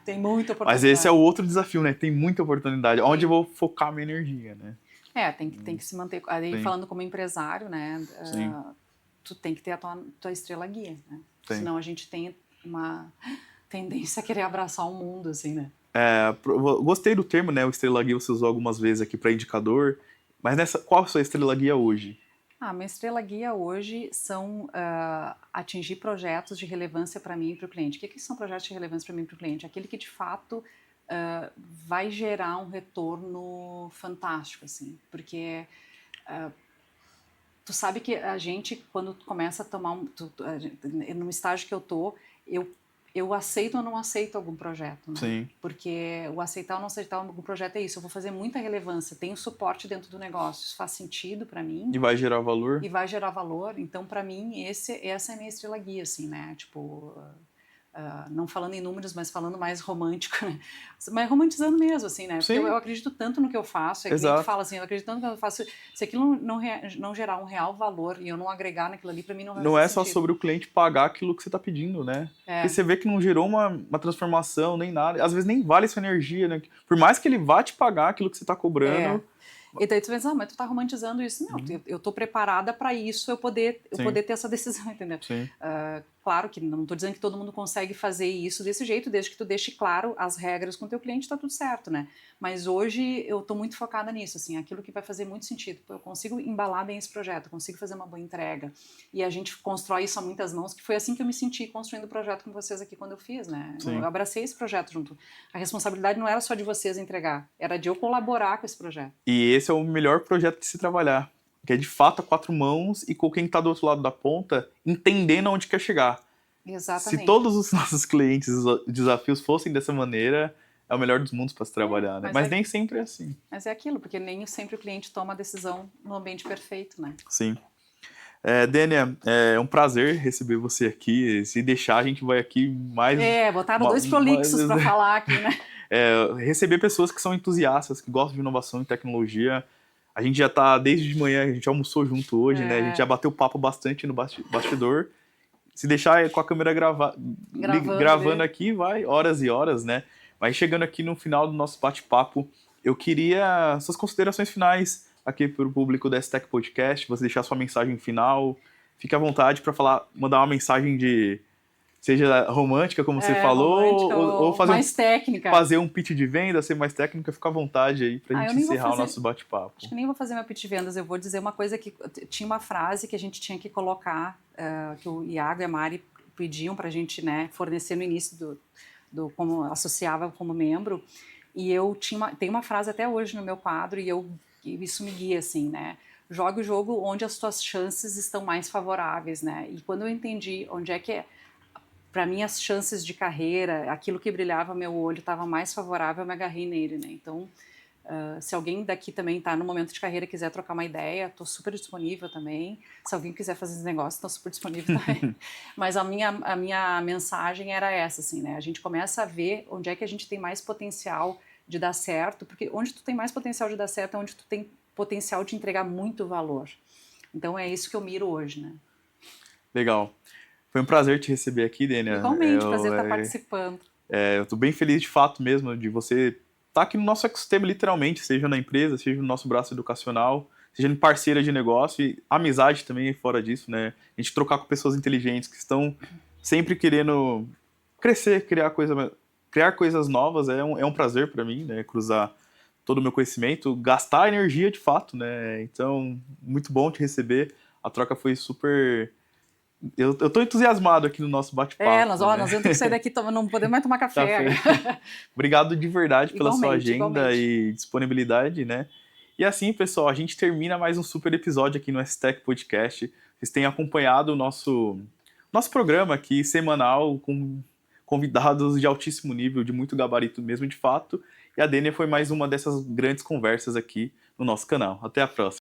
Tem muita oportunidade. Mas esse é o outro desafio, né? Tem muita oportunidade. Onde eu vou focar a minha energia, né? Tem que se manter. Aí, falando como empresário, né? Tu tem que ter a tua estrela guia, né? Senão a gente tem uma tendência a querer abraçar o mundo, assim, né? Gostei do termo, né? O estrela guia você usou algumas vezes aqui para indicador. Mas qual a sua estrela guia hoje? Minha estrela guia hoje são atingir projetos de relevância para mim e para o cliente. O que são projetos de relevância para mim e para o cliente? Aquele que, de fato, vai gerar um retorno fantástico, assim. Porque tu sabe que a gente, quando começa a tomar... no estágio que eu tô, eu aceito ou não aceito algum projeto, né? Sim. Porque o aceitar ou não aceitar algum projeto é isso, eu vou fazer muita relevância, tenho suporte dentro do negócio, isso faz sentido para mim. E vai gerar valor. E vai gerar valor, então para mim essa é a minha estrela guia, assim, né? Tipo, não falando em números, mas falando mais romântico, né? Mas romantizando mesmo, assim, né? Porque Sim. eu acredito tanto no que eu faço, é que nem tu fala assim, eu acredito tanto no que eu faço, se aquilo não gerar um real valor e eu não agregar naquilo ali, para mim não vai Não fazer é só sentido. sobre o cliente pagar aquilo que você está pedindo, né? Porque você vê que não gerou uma transformação, nem nada. Às vezes nem vale sua energia, né? Por mais que ele vá te pagar aquilo que você está cobrando... E daí tu pensa, mas tu tá romantizando isso. Não, eu tô preparada para isso, eu poder ter essa decisão, entendeu? Claro que não tô dizendo que todo mundo consegue fazer isso desse jeito, desde que tu deixe claro as regras com o teu cliente, tá tudo certo, né? Mas hoje eu tô muito focada nisso, assim, aquilo que vai fazer muito sentido. Eu consigo embalar bem esse projeto, eu consigo fazer uma boa entrega. E a gente constrói isso a muitas mãos, que foi assim que eu me senti construindo o projeto com vocês aqui quando eu fiz, né? Eu abracei esse projeto junto. A responsabilidade não era só de vocês entregar, era de eu colaborar com esse projeto. E esse é o melhor projeto de se trabalhar, que é de fato a 4 mãos e com quem está do outro lado da ponta entendendo onde quer chegar. Exatamente. Se todos os nossos clientes, os desafios fossem dessa maneira, é o melhor dos mundos para se trabalhar, né? Mas nem sempre é assim. Mas é aquilo, porque nem sempre o cliente toma a decisão no ambiente perfeito, né? Sim. Dênia, é um prazer receber você aqui. Se deixar, a gente vai aqui mais... botaram 2 prolixos para falar aqui, né? Receber pessoas que são entusiastas, que gostam de inovação e tecnologia. A gente já tá desde de manhã, a gente almoçou junto hoje, né? A gente já bateu papo bastante no bastidor. Se deixar com a câmera gravando aqui, vai horas e horas, né? Mas chegando aqui no final do nosso bate-papo, eu queria suas considerações finais aqui para o público da STEC Podcast, você deixar sua mensagem final. Fique à vontade para mandar uma mensagem seja romântica, como você falou, ou fazer mais técnica. Fazer um pitch de venda, ser mais técnica, fica à vontade aí pra gente encerrar o nosso bate-papo. Acho que nem vou fazer meu pitch de vendas, eu vou dizer uma coisa que tinha uma frase que a gente tinha que colocar, que o Iago e a Mari pediam pra gente, né, fornecer no início como associava como membro, e eu tem uma frase até hoje no meu quadro e isso me guia assim, né? Jogue o jogo onde as tuas chances estão mais favoráveis, né? E quando eu entendi onde é que para mim as chances de carreira, aquilo que brilhava meu olho estava mais favorável, eu me agarrei nele, né? Então, se alguém daqui também está no momento de carreira e quiser trocar uma ideia, estou super disponível também. Se alguém quiser fazer esse negócio, estou super disponível também. Mas a minha mensagem era essa, assim, né? A gente começa a ver onde é que a gente tem mais potencial de dar certo, porque onde tu tem mais potencial de dar certo é onde tu tem potencial de entregar muito valor. Então é isso que eu miro hoje, né? Legal. Foi um prazer te receber aqui, Dênia. Igualmente, prazer estar participando. Eu estou bem feliz de fato mesmo de você estar aqui no nosso ecossistema, literalmente, seja na empresa, seja no nosso braço educacional, seja em parceira de negócio e amizade também fora disso, né? A gente trocar com pessoas inteligentes que estão sempre querendo crescer, criar coisas novas é um prazer para mim, né? Cruzar todo o meu conhecimento, gastar energia de fato, né? Então, muito bom te receber. A troca foi super... Eu tô entusiasmado aqui no nosso bate-papo. Nós vamos ter que sair daqui, não podemos mais tomar café. Obrigado de verdade pela sua agenda e disponibilidade, né? E assim, pessoal, a gente termina mais um super episódio aqui no STEC Podcast. Vocês têm acompanhado o nosso programa aqui, semanal, com convidados de altíssimo nível, de muito gabarito mesmo, de fato. E a Dênia foi mais uma dessas grandes conversas aqui no nosso canal. Até a próxima.